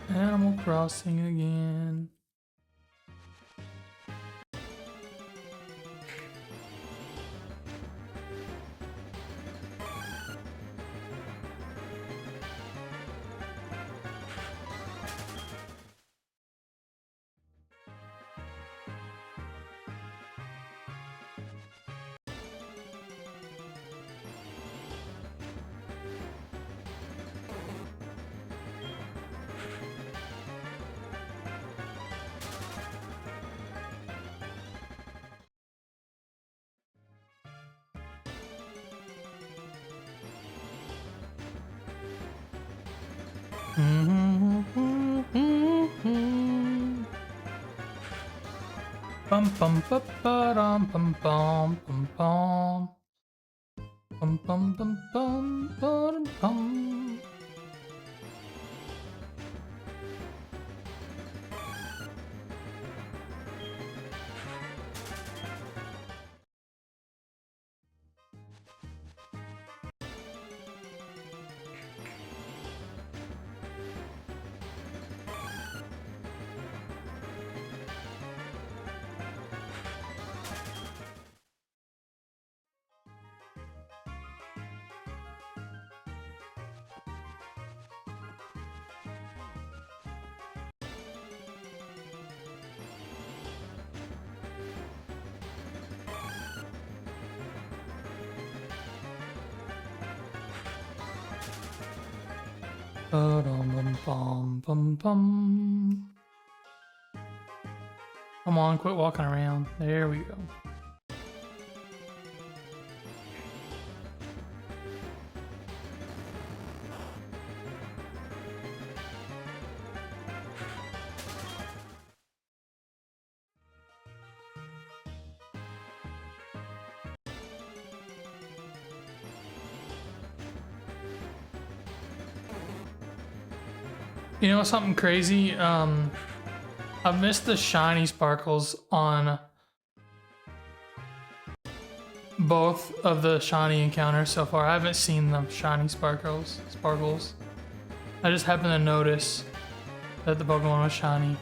Animal Crossing again. Bum bum bum bum bum bum bum bum bum bum bum bum bum bum. Bum bum bum bum. Come on, quit walking around. There we go. You know something crazy? I've missed the shiny sparkles on both of the shiny encounters so far. I haven't seen the shiny sparkles. I just happened to notice that the Pokemon was shiny.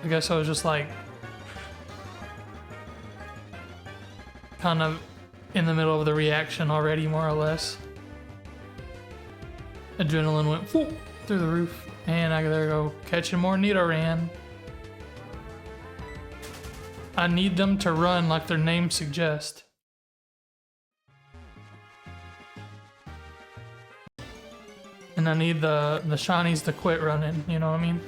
I guess I was just like kind of in the middle of the reaction already, more or less. Adrenaline went whoop, through the roof, and I gotta go catching more Nidoran. I need them to run like their name suggests. And I need the shinies to quit running, you know what I mean?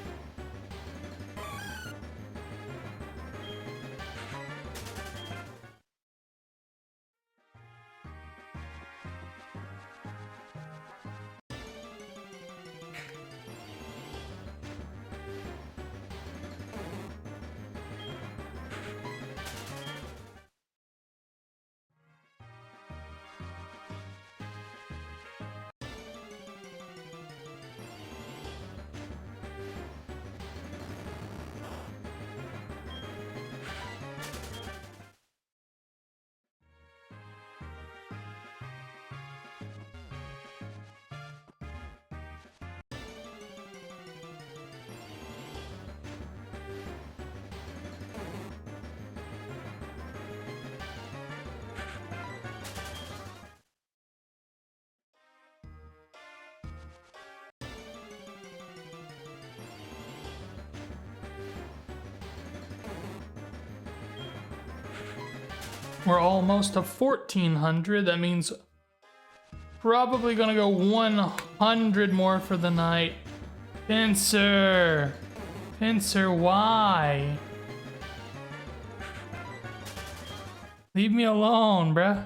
We're almost to 1400. That means probably gonna go 100 more for the night. Pinsir, why? Leave me alone, bruh.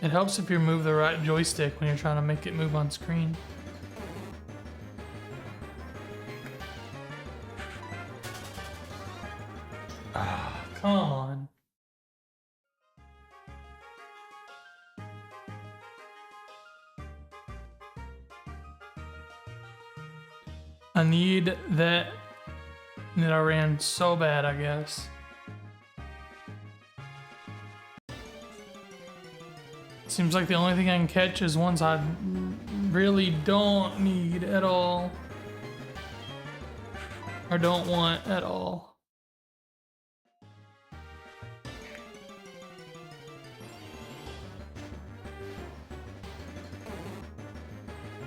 It helps if you move the right joystick when you're trying to make it move on screen. Ah, come on. I need that I ran so bad, I guess. Seems like the only thing I can catch is ones I really don't need at all. Or don't want at all.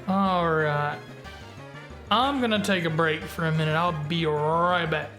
Alright. I'm gonna take a break for a minute. I'll be right back.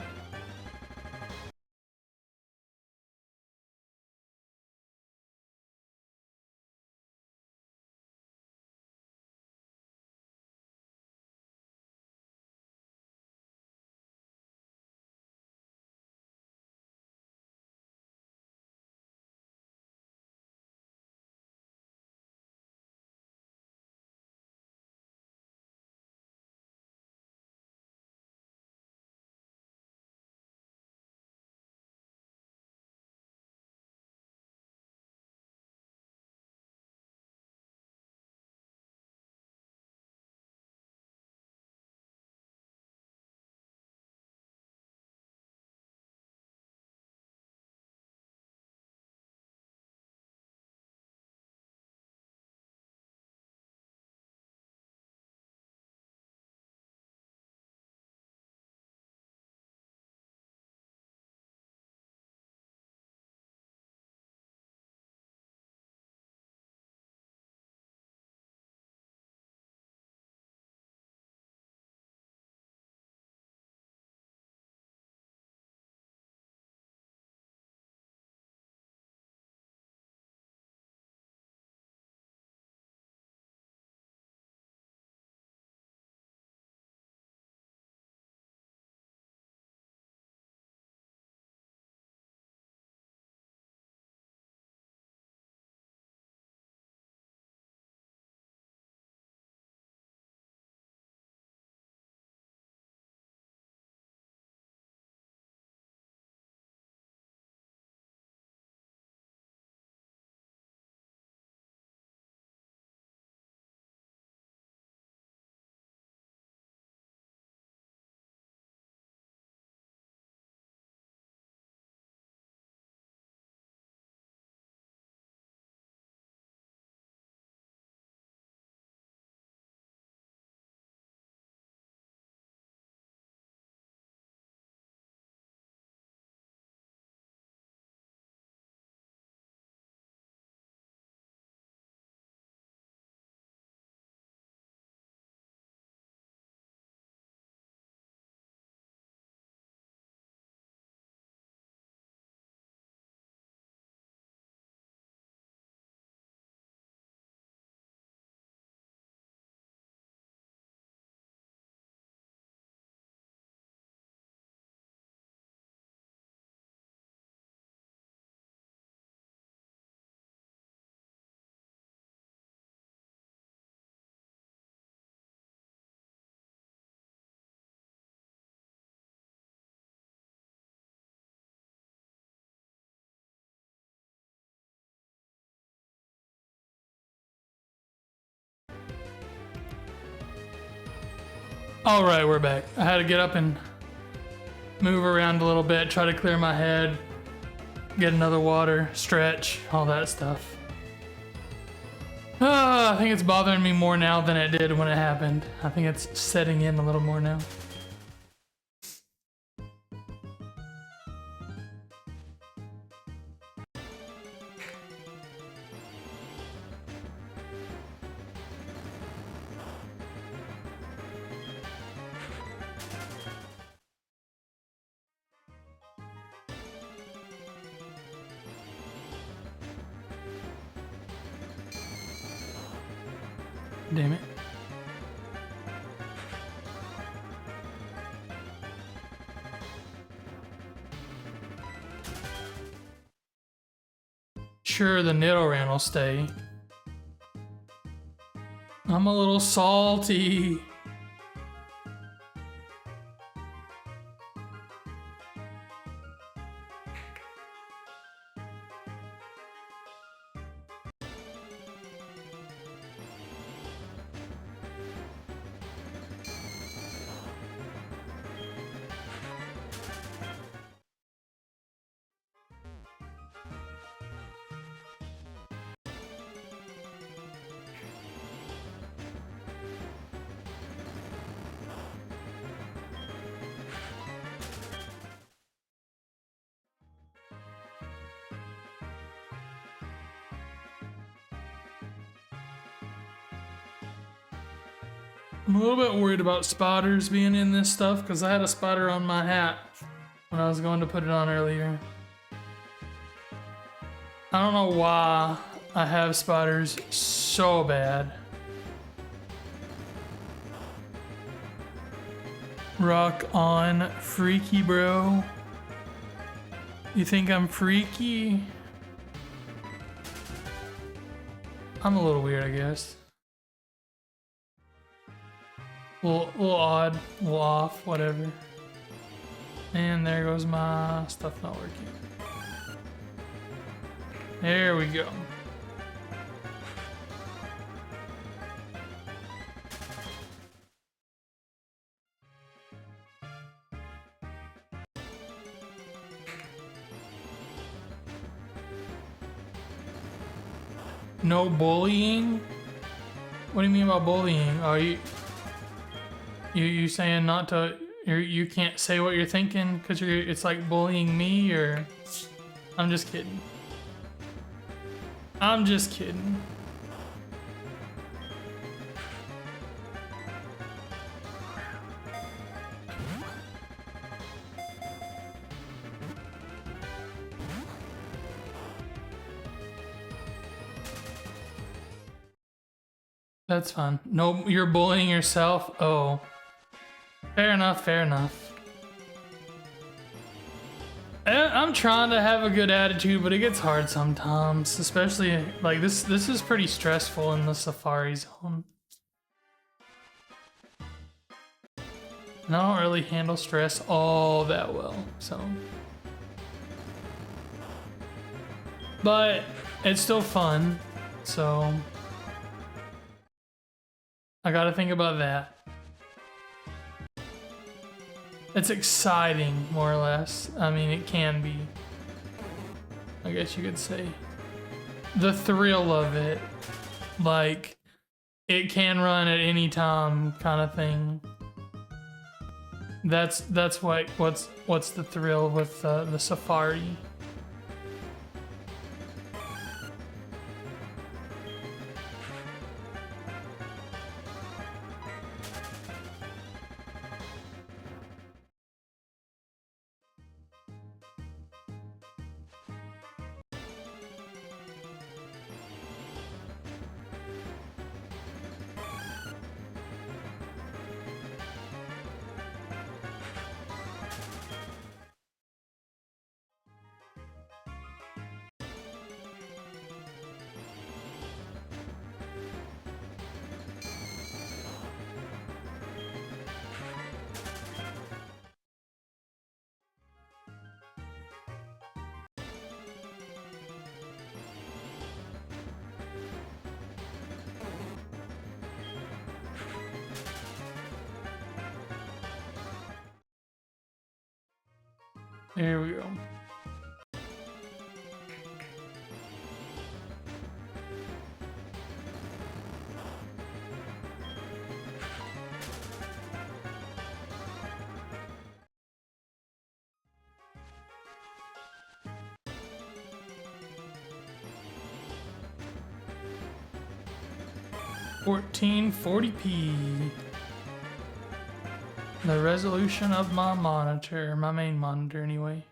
All right, we're back. I had to get up and move around a little bit, try to clear my head, get another water, stretch, all that stuff. I think it's bothering me more now than it did when it happened. I think it's setting in a little more now. Damn it. Sure, the Nidoran will stay. I'm a little salty. I'm a little bit worried about spotters being in this stuff because I had a spotter on my hat when I was going to put it on earlier. I don't know why I have spotters so bad. Rock on, freaky bro. You think I'm freaky? I'm a little weird, I guess. A little odd, a little off, whatever. And there goes my stuff not working. There we go. No bullying? What do you mean by bullying? Are you saying not to? You can't say what you're thinking because it's like bullying me, or? I'm just kidding. I'm just kidding. That's fine. No, you're bullying yourself? Oh. Fair enough, fair enough. I'm trying to have a good attitude, but it gets hard sometimes. Especially, like, this is pretty stressful in the Safari Zone. And I don't really handle stress all that well, so. But it's still fun, so. I gotta think about that. It's exciting, more or less. I mean, it can be. I guess you could say. The thrill of it. Like, it can run at any time kind of thing. That's what's the thrill with the Safari. There we go. $1440p. The resolution of my monitor, my main monitor anyway.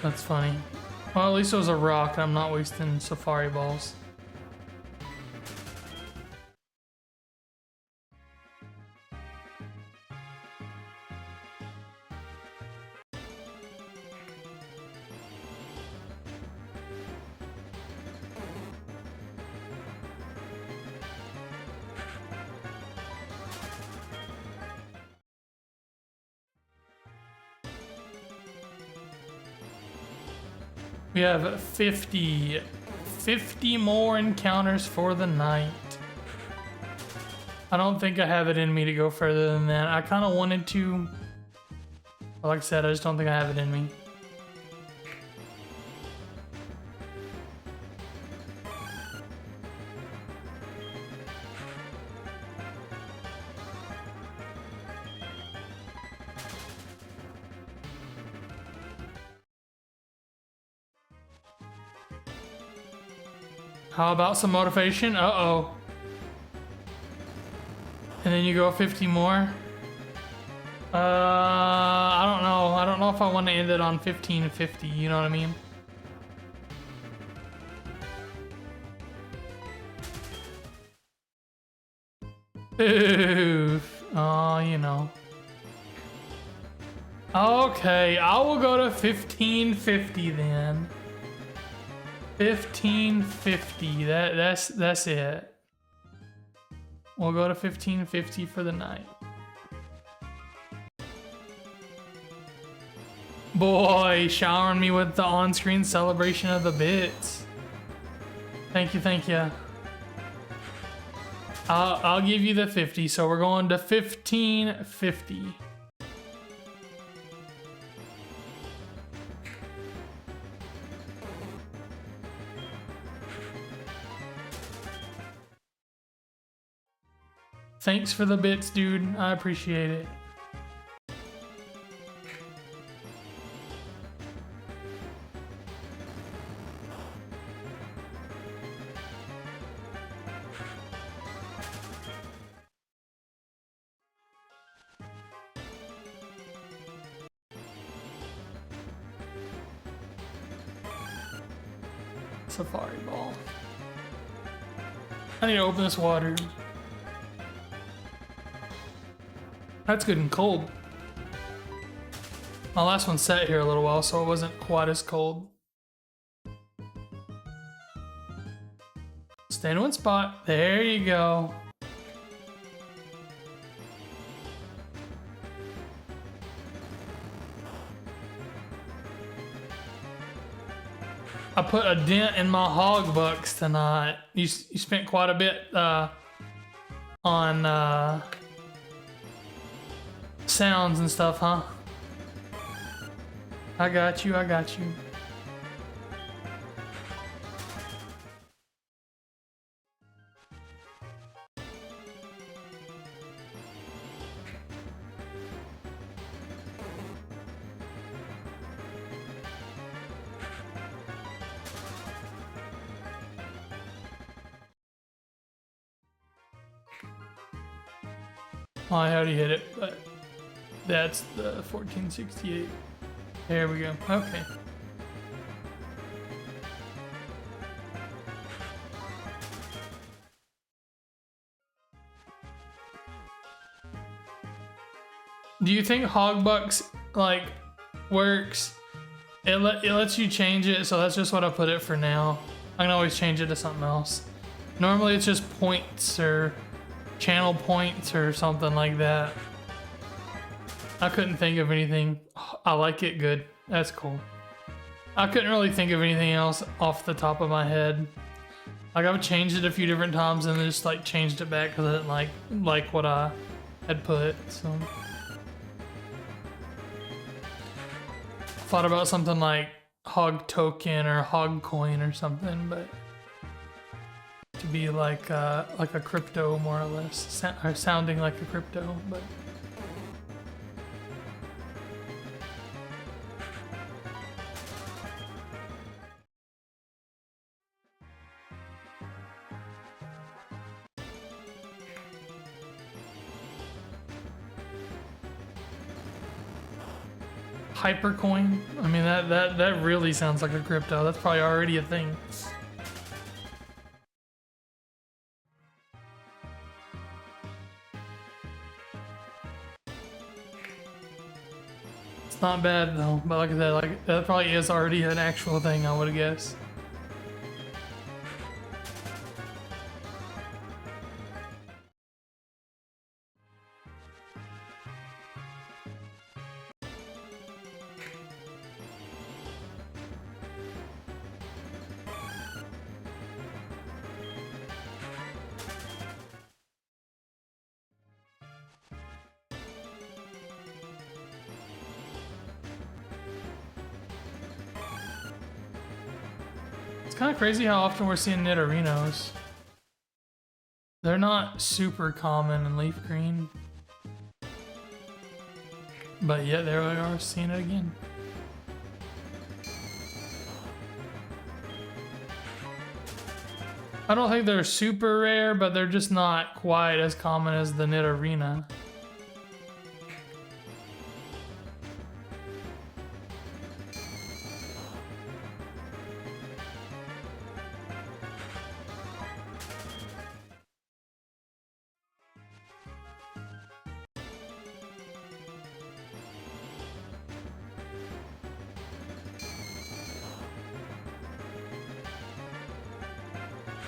That's funny. Well, at least it was a rock. I'm not wasting safari balls. We have 50 more encounters for the night. I don't think I have it in me to go further than that. I kind of wanted to, but like I said, I just don't think I have it in me. How about some motivation? Uh-oh. And then you go 50 more? I don't know. I don't know if I want to end it on 1550, you know what I mean? Oof. Oh, you know. Okay, I will go to 1550 then. 1550. That's it. We'll go to 1550 for the night. Boy, showering me with the on-screen celebration of the bits. Thank you, thank you. I'll give you the 50, so we're going to 1550. Thanks for the bits, dude. I appreciate it. Safari ball. I need to open this water. That's good and cold. My last one sat here a little while, so it wasn't quite as cold. Stay in one spot. There you go. I put a dent in my hog bucks tonight. You spent quite a bit on sounds and stuff, huh? I got you, I got you. Oh, I already hit it, but that's the 1468. There we go. Okay. Do you think Hogbucks like works? It lets you change it, so that's just what I put it for now. I can always change it to something else. Normally it's just points or channel points or something like that. I couldn't think of anything. I like it, good. That's cool. I couldn't really think of anything else off the top of my head. Like I've changed it a few different times and then just like changed it back because I didn't like what I had put. So thought about something like Hog Token or Hog Coin or something, but to be like a crypto more or less, or sounding like a crypto, but. Hypercoin? I mean, that really sounds like a crypto. That's probably already a thing. It's not bad though, but like I said, like that probably is already an actual thing, I would guess. It's kind of crazy how often we're seeing Nidorinos. They're not super common in leaf green. But yeah, there we are, seeing it again. I don't think they're super rare, but they're just not quite as common as the Nidorina.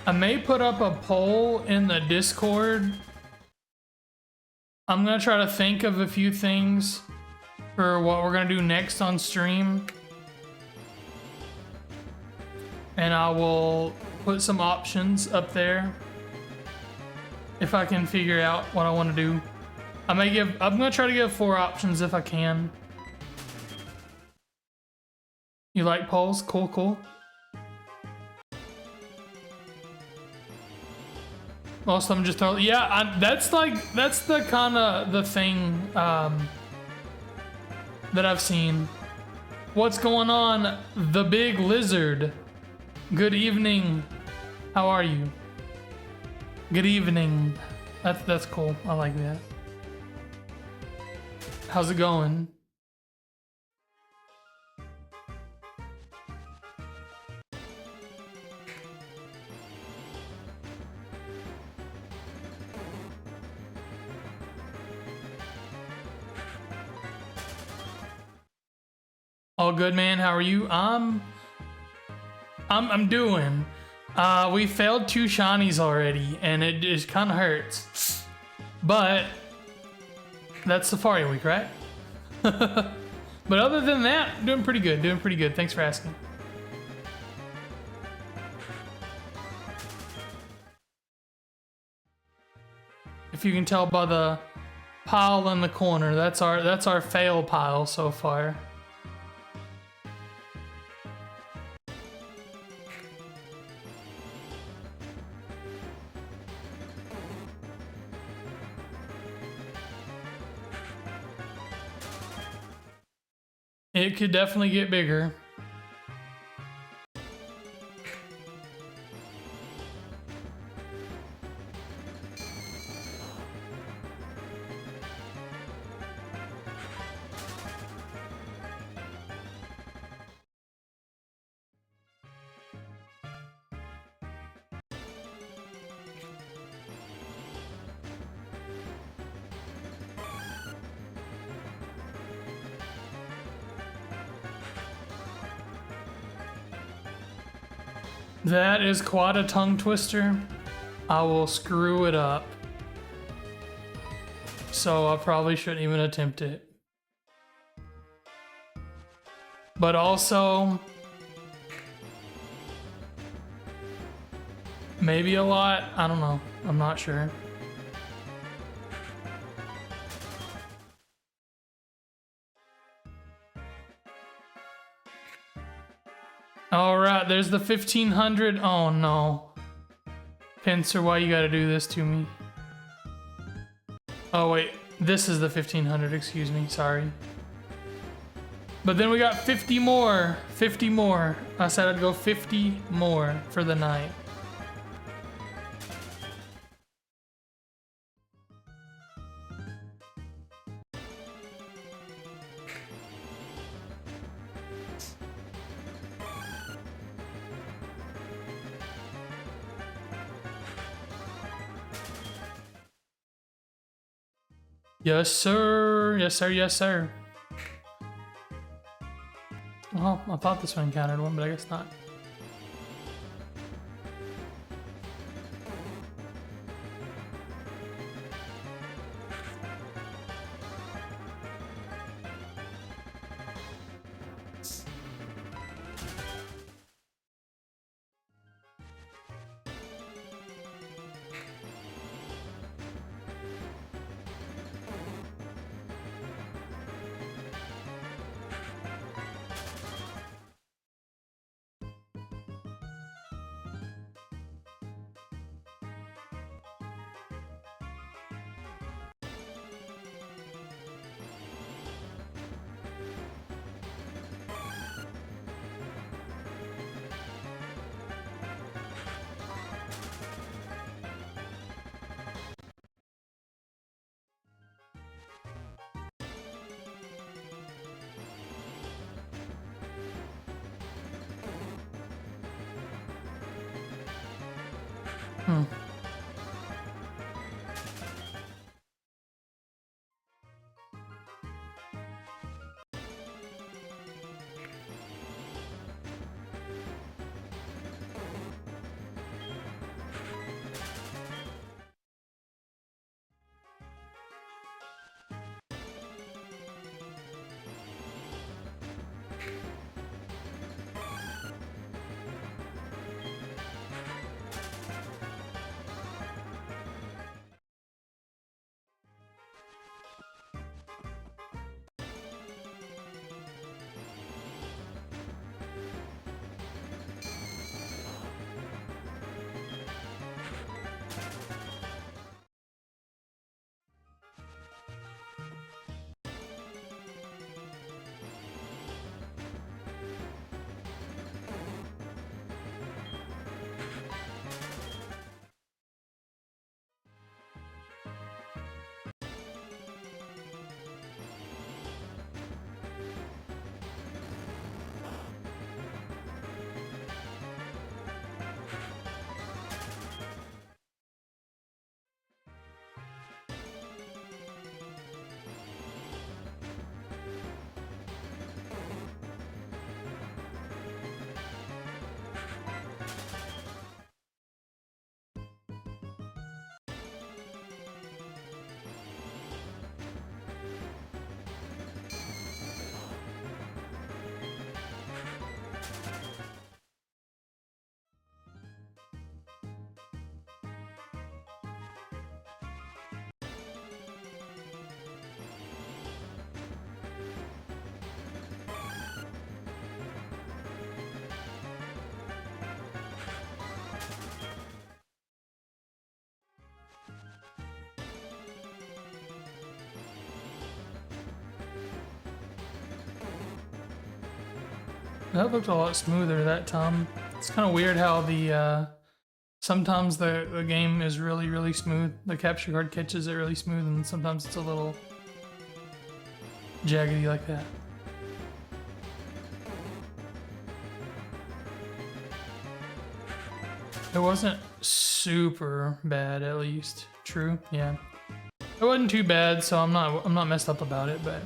I may put up a poll in the Discord. I'm gonna try to think of a few things for what we're gonna do next on stream. And I will put some options up there if I can figure out what I want to do. I'm gonna try to give 4 options if I can. You like polls? Cool, cool. Most of them just throw. Yeah, that's the kind of the thing that I've seen. What's going on, the big lizard? Good evening. How are you? Good evening. That's cool. I like that. How's it going? All good, man. How are you? I'm doing. We failed 2 shinies already, and it just kind of hurts. But that's Safari Week, right? But other than that, doing pretty good. Doing pretty good. Thanks for asking. If you can tell by the pile in the corner, that's our fail pile so far. It could definitely get bigger. That is quite a tongue twister. I will screw it up. So I probably shouldn't even attempt it. But also, maybe a lot. I don't know. I'm not sure. All right, there's the 1500. Oh no. Pincer, why you gotta do this to me? Oh wait, this is the 1500, excuse me, sorry. But then we got 50 more. 50 more. I said I'd go 50 more for the night. Yes, sir. Yes, sir. Yes, sir. Well, I thought this one encountered one, but I guess not. That looked a lot smoother that time. It's kind of weird how the sometimes the game is really smooth. The capture card catches it really smooth, and sometimes it's a little jaggedy like that. It wasn't super bad, at least. True, yeah. It wasn't too bad, so I'm not messed up about it, but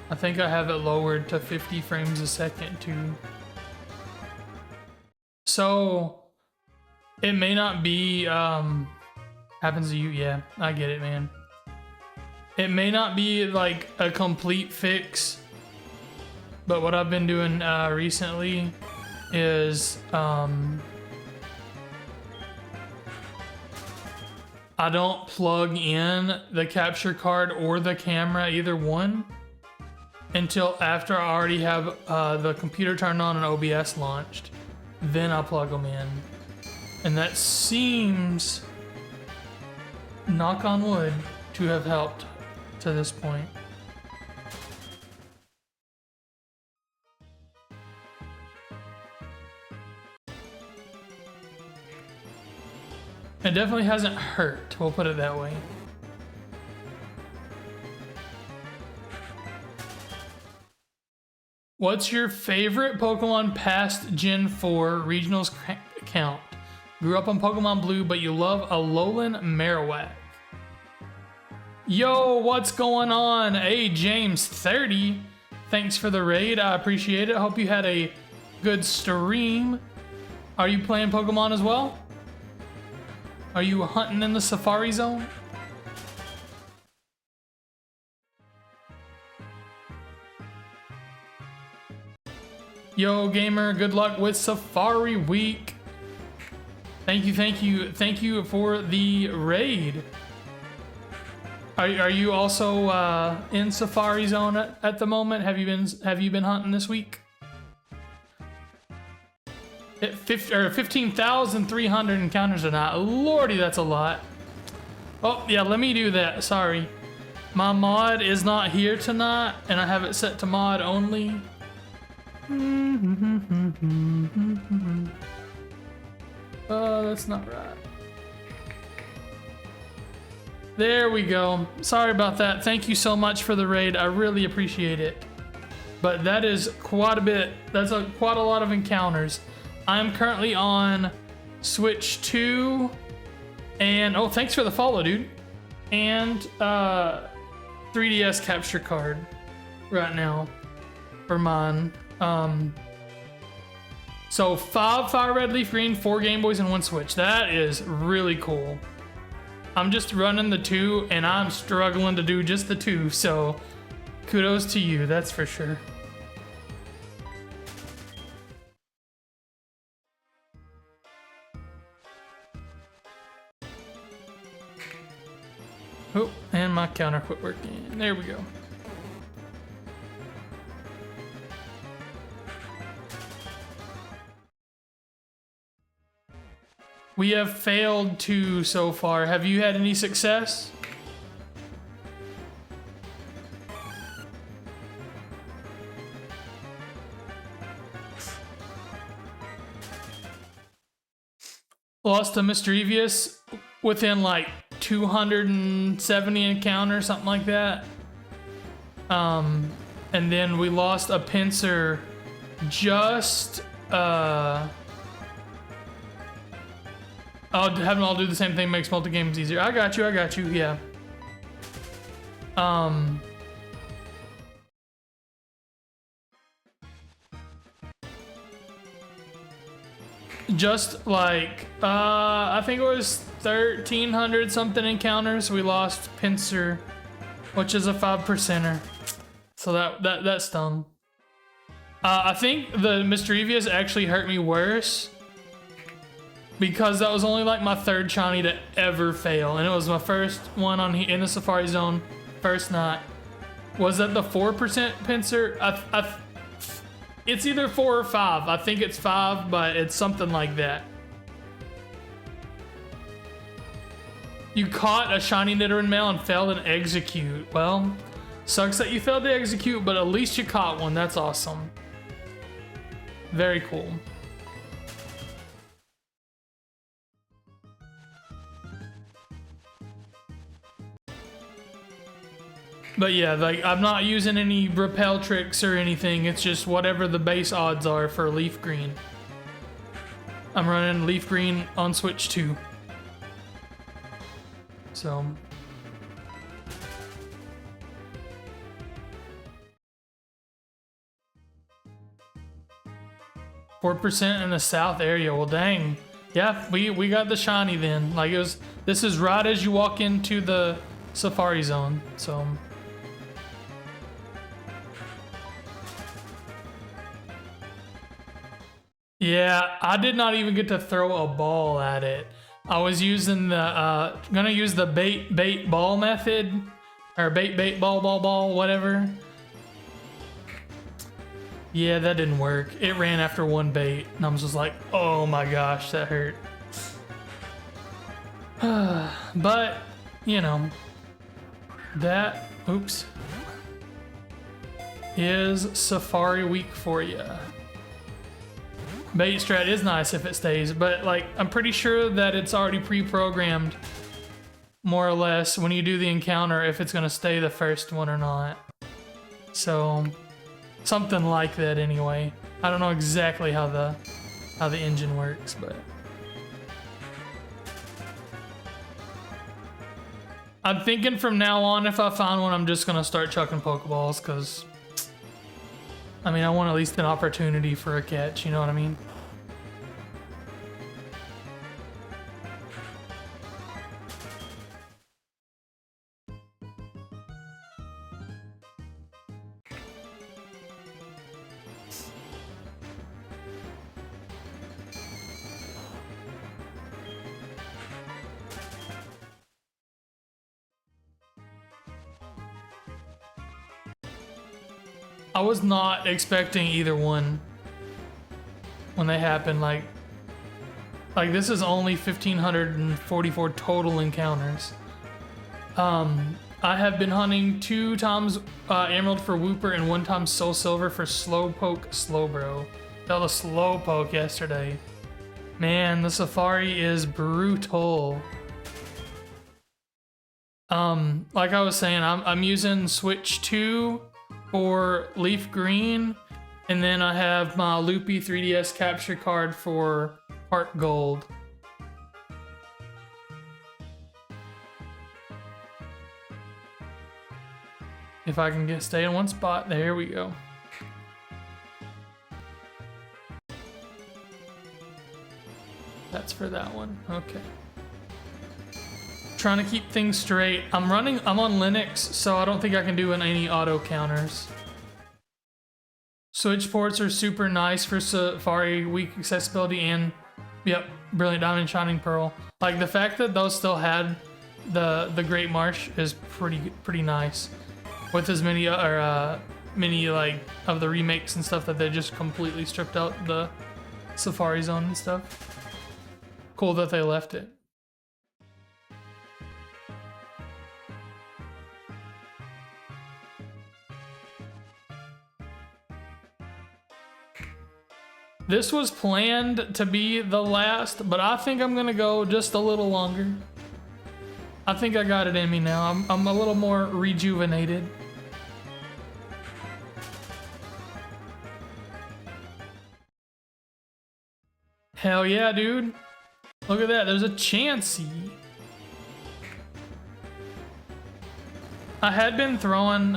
I think I have it lowered to 50 frames a second to So it may not be happens to you. Yeah, I get it, man. It may not be like a complete fix, but what I've been doing recently is I don't plug in the capture card or the camera, either one, until after I already have the computer turned on and OBS launched. Then I'll plug them in. And that seems, knock on wood, to have helped to this point. It definitely hasn't hurt, we'll put it that way. What's your favorite Pokemon past Gen 4 regionals count? Grew up on Pokemon Blue, but you love Alolan Marowak. Yo, what's going on? Hey, James30. Thanks for the raid, I appreciate it. Hope you had a good stream. Are you playing Pokemon as well? Are you hunting in the Safari Zone? Yo, gamer, good luck with Safari Week. Thank you for the raid. Are you also in Safari Zone at the moment? Have you been hunting this week? 15,300 encounters or not? Lordy, that's a lot. Oh yeah, let me do that. Sorry, my mod is not here tonight, and I have it set to mod only. Oh, that's not right. There we go. Sorry about that. Thank you so much for the raid. I really appreciate it. But that is quite a bit. That's quite a lot of encounters. I'm currently on Switch 2, and oh, thanks for the follow, dude. And 3DS capture card right now for mine. So 5 Fire Red, Leaf Green, 4 Game Boys, and 1 Switch. That is really cool. I'm just running the 2, and I'm struggling to do just the 2. So kudos to you, that's for sure. Oh, and my counter quit working. There we go. We have failed 2 so far. Have you had any success? Lost to Mischievous within like 270 encounters, something like that. And then we lost a Pinsir just having all do the same thing makes multi-games easier. I got you, yeah. Just like, I think it was 1,300 something encounters, we lost Pinsir, which is a 5%er. So that stung. I think the Mischievous actually hurt me worse, because that was only like my 3rd shiny to ever fail, and it was my first one in the Safari Zone, first night. Was that the 4% Pinsir? It's either 4 or 5. I think it's 5, but it's something like that. You caught a shiny Nidoran male and failed an execute. Well, sucks that you failed to execute, but at least you caught one. That's awesome. Very cool. But yeah, like, I'm not using any repel tricks or anything. It's just whatever the base odds are for Leaf Green. I'm running Leaf Green on Switch 2. So. 4% in the south area. Well, dang. Yeah, we got the shiny then. Like it was. This is right as you walk into the Safari Zone. So. Yeah, I did not even get to throw a ball at it. I was using the gonna use the bait ball method, or bait ball whatever. Yeah, that didn't work. It ran after one bait, and I was just like, oh my gosh, that hurt. But you know, that oops is Safari Week for you. Bait strat is nice if it stays, but like I'm pretty sure that it's already pre-programmed more or less when you do the encounter if it's gonna stay the first one or not. So something like that anyway. I don't know exactly how the engine works, but I'm thinking from now on if I find one I'm just gonna start chucking Pokeballs because I mean I want at least an opportunity for a catch, you know what I mean? I was not expecting either one when they happened. Like this is only 1,544 total encounters. I have been hunting 2 times Emerald for Wooper and 1 time Soul Silver for Slowpoke Slowbro. Felt a Slowpoke yesterday. Man, the Safari is brutal. Like I was saying, I'm using Switch 2 for Leaf Green, and then I have my Loopy 3DS capture card for Heart Gold. If I can stay in one spot, there we go. That's for that one, okay. Trying to keep things straight. I'm on Linux, so I don't think I can do any auto counters. Switch ports are super nice for Safari Week accessibility and, yep, Brilliant Diamond, Shining Pearl. Like the fact that those still had the Great Marsh is pretty nice. With as many many like of the remakes and stuff that they just completely stripped out the Safari Zone and stuff. Cool that they left it. This was planned to be the last, but I think I'm gonna go just a little longer. I think I got it in me now. I'm a little more rejuvenated. Hell yeah, dude. Look at that, there's a Chansey. I had been throwing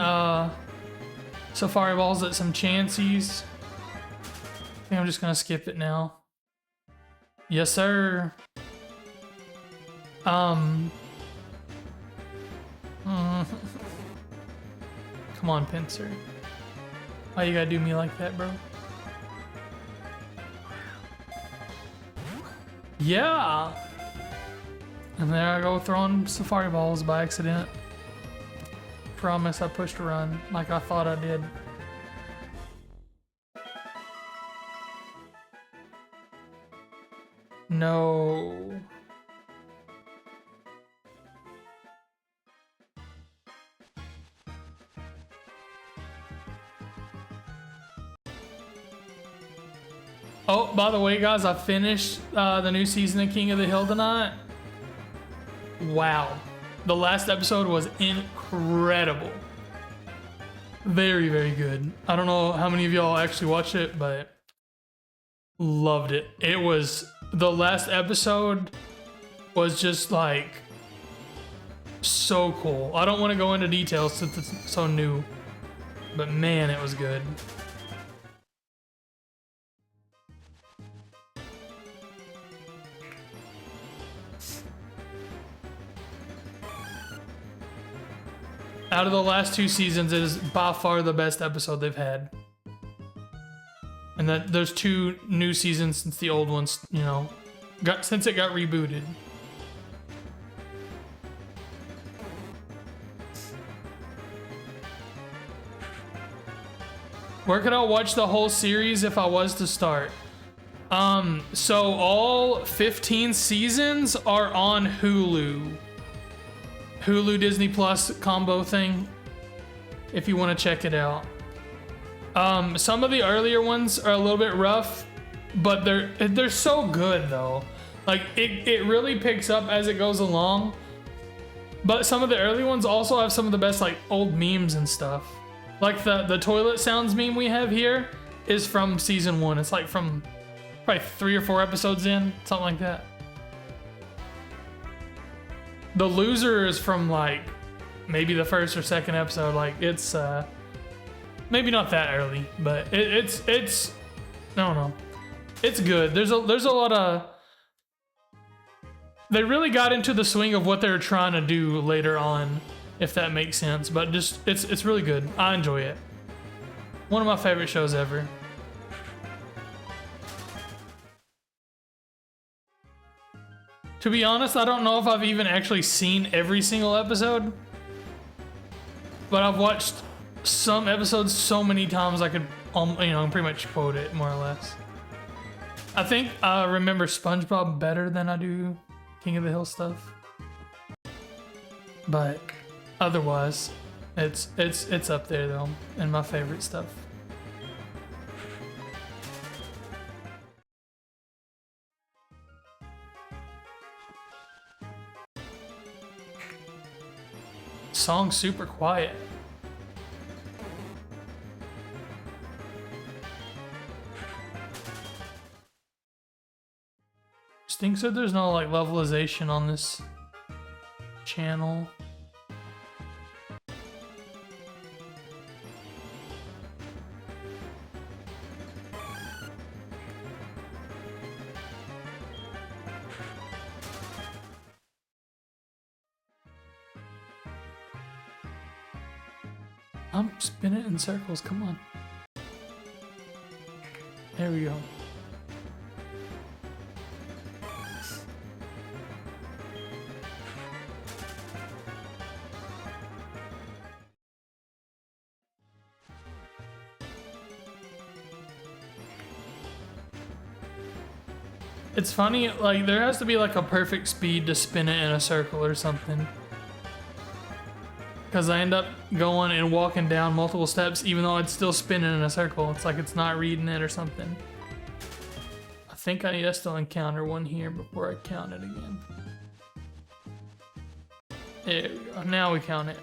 Safari Balls at some Chanseys. I think I'm just gonna skip it now. Yes, sir. Come on, Pinsir. Why you gotta do me like that, bro? Yeah! And there I go throwing Safari Balls by accident. Promise I pushed run like I thought I did. No. Oh, by the way, guys, I finished the new season of King of the Hill tonight. Wow. The last episode was incredible. Very, very good. I don't know how many of y'all actually watched it, but loved it. It was, the last episode was just like so cool. I don't want to go into details since it's so new, but man, it was good. Out of the last 2 seasons, it is by far the best episode they've had. And that there's 2 new seasons since the old ones, you know, since it got rebooted. Where could I watch the whole series if I was to start? So all 15 seasons are on Hulu. Hulu Disney Plus combo thing, if you want to check it out. Some of the earlier ones are a little bit rough, but they're so good though. Like it really picks up as it goes along. But some of the early ones also have some of the best like old memes and stuff. Like the toilet sounds meme we have here is from season 1. It's like from probably 3 or 4 episodes in, something like that. The loser is from like maybe the 1st or 2nd episode. Like it's maybe not that early, but it's I don't know. It's good. There's a lot of, they really got into the swing of what they were trying to do later on, if that makes sense. But just it's really good. I enjoy it. One of my favorite shows ever. To be honest, I don't know if I've even actually seen every single episode, but I've watched some episodes so many times I could, you know, pretty much quote it more or less. I think I remember SpongeBob better than I do King of the Hill stuff, but otherwise, it's up there though in my favorite stuff. Song's super quiet. Stink said there's no like levelization on this channel. I'm spinning in circles, come on. There we go. It's funny, like there has to be like a perfect speed to spin it in a circle or something. Because I end up going and walking down multiple steps even though it's still spinning in a circle. It's like it's not reading it or something. I think I need to still encounter one here before I count it again. There we go. Now we count it.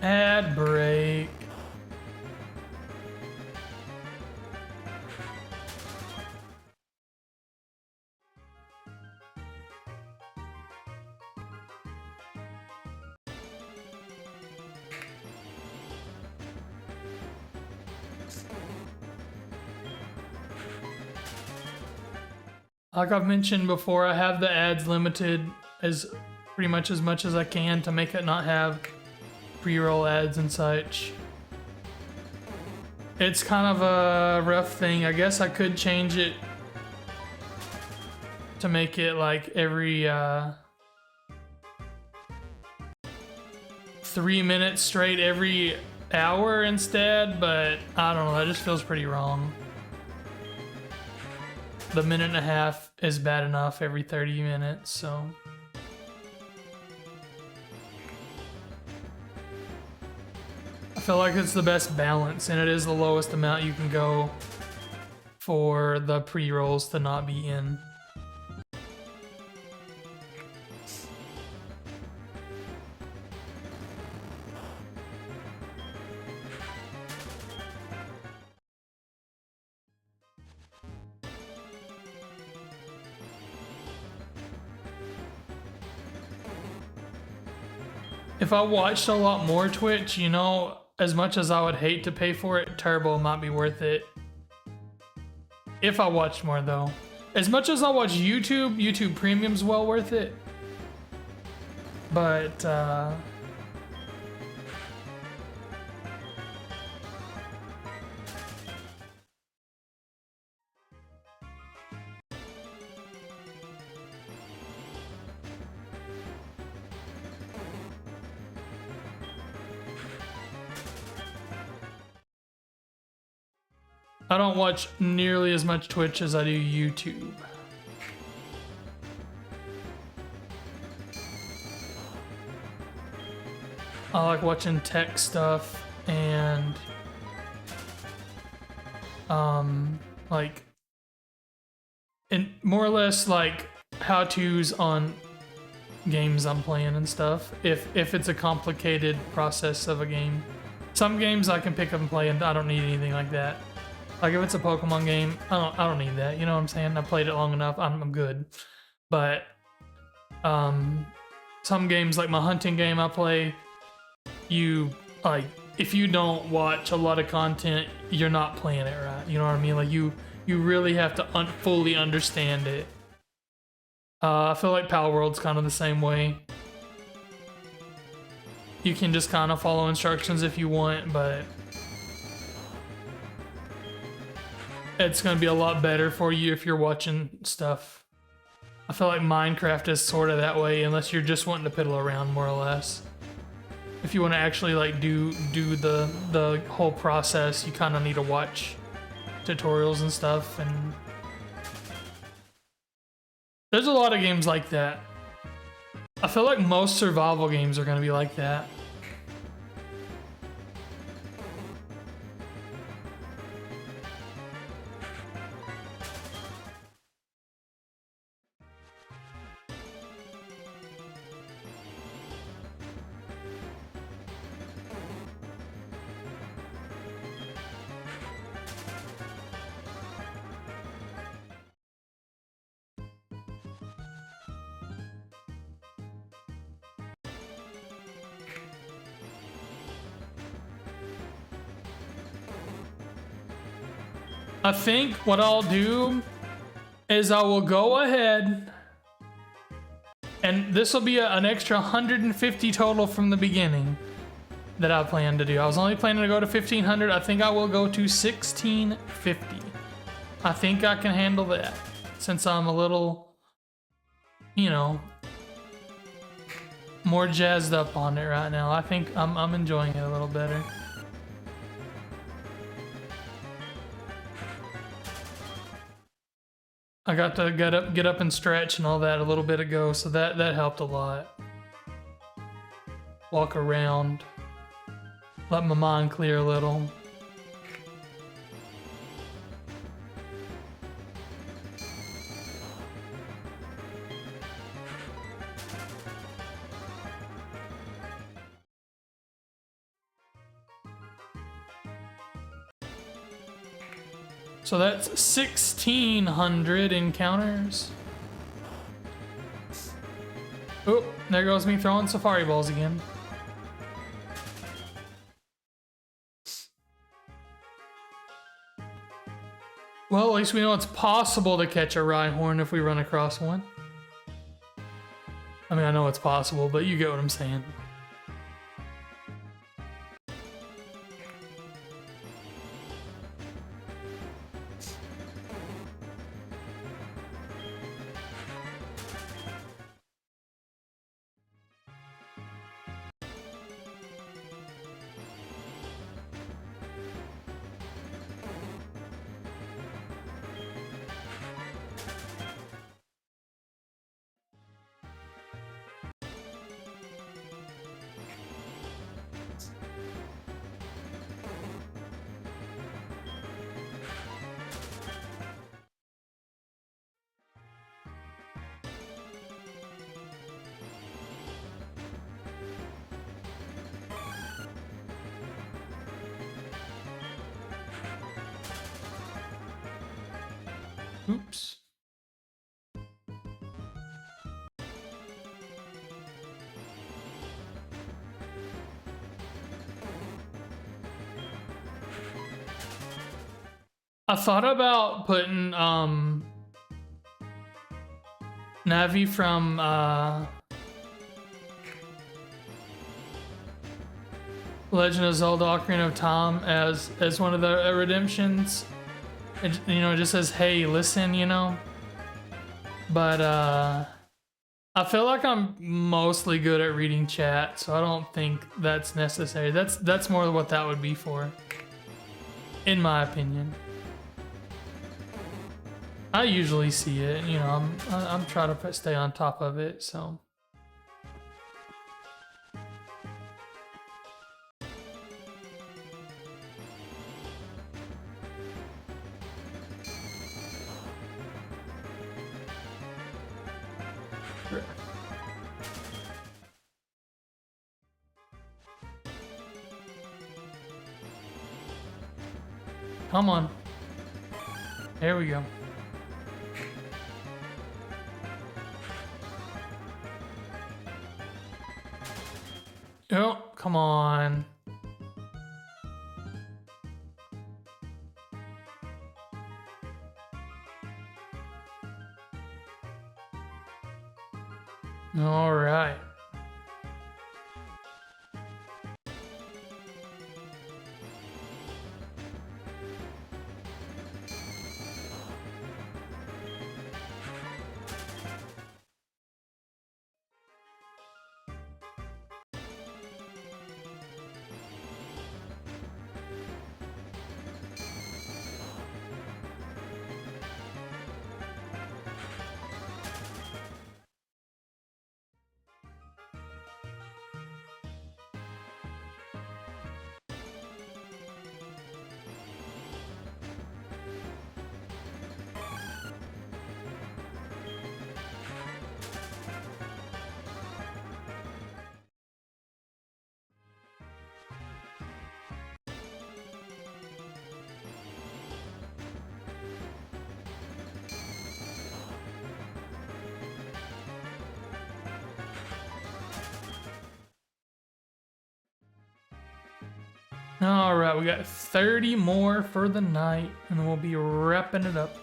Ad break. Like I've mentioned before, I have the ads limited as pretty much as I can to make it not have pre-roll ads and such. It's kind of a rough thing. I guess I could change it to make it like every 3 minutes straight every hour instead, but I don't know, that just feels pretty wrong. The minute and a half is bad enough every 30 minutes, so. I feel like it's the best balance, and it is the lowest amount you can go for the pre-rolls to not be in. if I watched a lot more Twitch, you know, as much as I would hate to pay for it, Turbo might be worth it. If I watched more though. As much as I watch YouTube, YouTube Premium's well worth it. But I don't watch nearly as much Twitch as I do YouTube. I like watching tech stuff and like and more or less like how-tos on games I'm playing and stuff. If it's a complicated process of a game. Some games I can pick up and play and I don't need anything like that. Like if it's a Pokemon game, I don't need that. You know what I'm saying? I played it long enough. I'm good. But some games like my hunting game I play, you like if you don't watch a lot of content, you're not playing it right. You know what I mean? Like you really have to fully understand it. I feel like Pal World's kind of the same way. You can just kind of follow instructions if you want, but it's going to be a lot better for you if you're watching stuff. I feel like Minecraft is sort of that way, unless you're just wanting to piddle around more or less. If you want to actually like do the whole process, you kind of need to watch tutorials and stuff. And there's a lot of games like that. I feel like most survival games are going to be like that. I think what I'll do is I will go ahead and this will be an extra 150 total from the beginning that I plan to do. I was only planning to go to 1500. I think I will go to 1650. I think I can handle that since I'm a little, you know, more jazzed up on it right now. I think I'm enjoying it a little better. I got to get up and stretch and all that a little bit ago, so that helped a lot. Walk around, let my mind clear a little. So that's 1,600 encounters. Oh, there goes me throwing safari balls again. Well, at least we know it's possible to catch a Rhyhorn if we run across one. I mean, I know it's possible, but you get what I'm saying. Oops. I thought about putting Navi from Legend of Zelda: Ocarina of Time as one of the redemptions. It, you know, it just says, "Hey, listen," you know. But I feel like I'm mostly good at reading chat, so I don't think that's necessary. That's more what that would be for, in my opinion. I usually see it, you know. I'm trying to stay on top of it, so. Come on. There we go. Oh, come on. All right. All right, we got 30 more for the night, and then we'll be wrapping it up.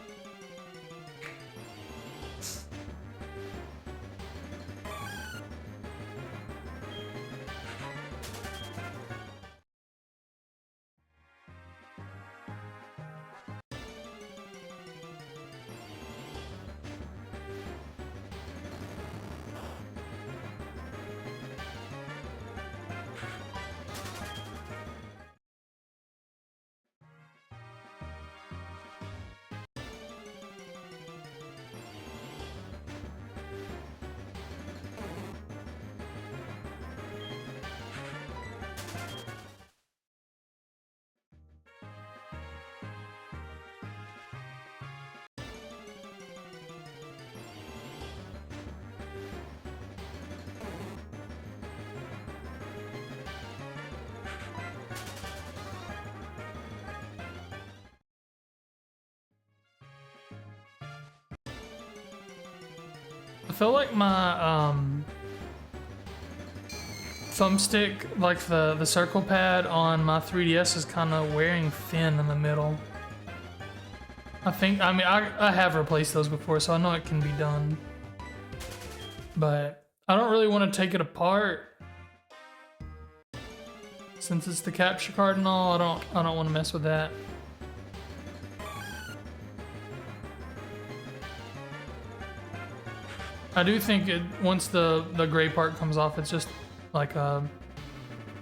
I feel like my thumbstick, like the circle pad on my 3DS, is kind of wearing thin in the middle. I mean, I have replaced those before, so I know it can be done. But I don't really want to take it apart. Since it's the capture card and all, I don't want to mess with that. I do think once the gray part comes off, it's just like a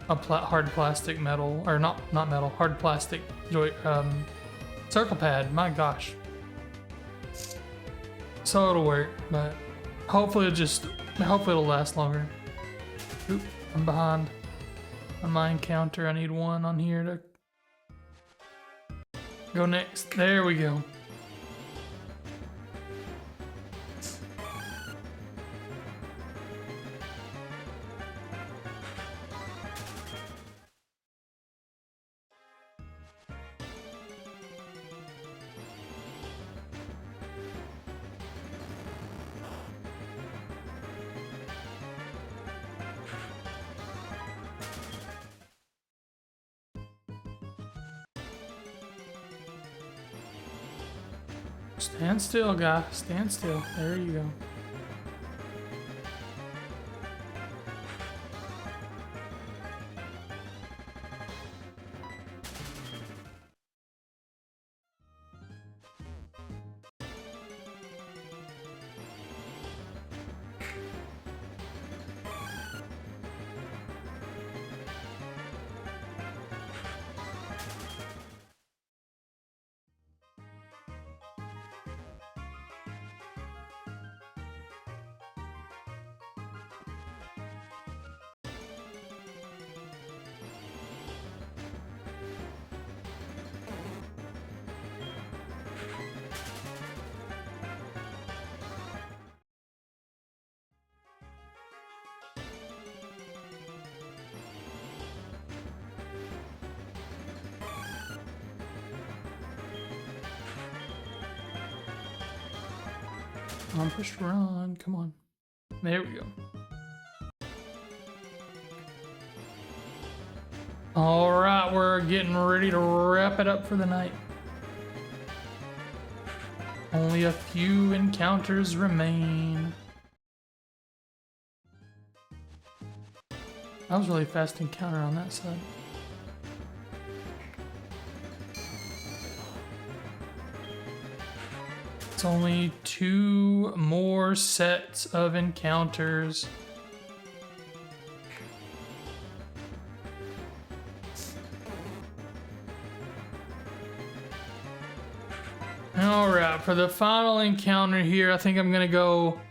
hard plastic metal, or not metal, hard plastic circle pad. My gosh. So it'll work, but hopefully it'll last longer. Oop, I'm behind on my encounter. I need one on here to go next. There we go. Stand still, guy. Stand still. There you go. On push run, come on. There we go. All right, we're getting ready to wrap it up for the night. Only a few encounters remain. That was a really fast encounter on that side. It's only 2 more sets of encounters. Alright, for the final encounter here, I think I'm gonna go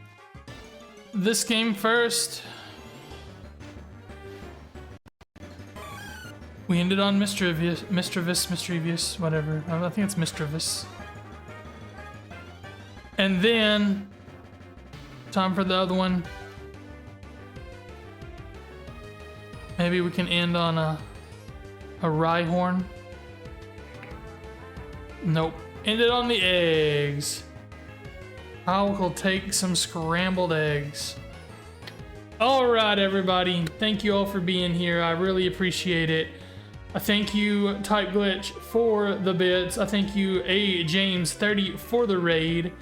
this game first. We ended on Mischievous, whatever. I think it's Mischievous. And then, time for the other one. Maybe we can end on a Rhyhorn. Nope. Ended on the eggs. I will take some scrambled eggs. Alright, everybody. Thank you all for being here. I really appreciate it. I thank you, Type Glitch, for the bits. I thank you, James30, for the raid.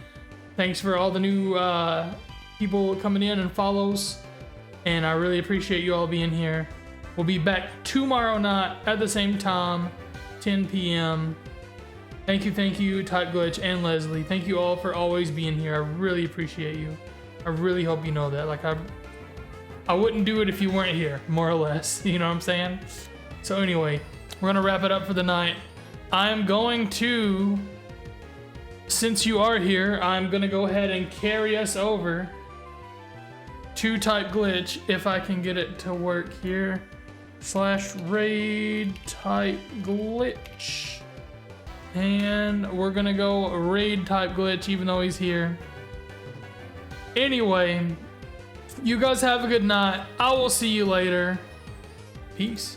Thanks for all the new people coming in and follows. And I really appreciate you all being here. We'll be back tomorrow night at the same time, 10 p.m. Thank you, Type Glitch and Leslie. Thank you all for always being here. I really appreciate you. I really hope you know that. Like, I wouldn't do it if you weren't here, more or less. You know what I'm saying? So anyway, we're gonna wrap it up for the night. I'm going to, since you are here, I'm gonna go ahead and carry us over to Type Glitch, if I can get it to work here. /raid Type Glitch. And we're gonna go raid Type Glitch even though he's here. Anyway, you guys have a good night. I will see you later. Peace.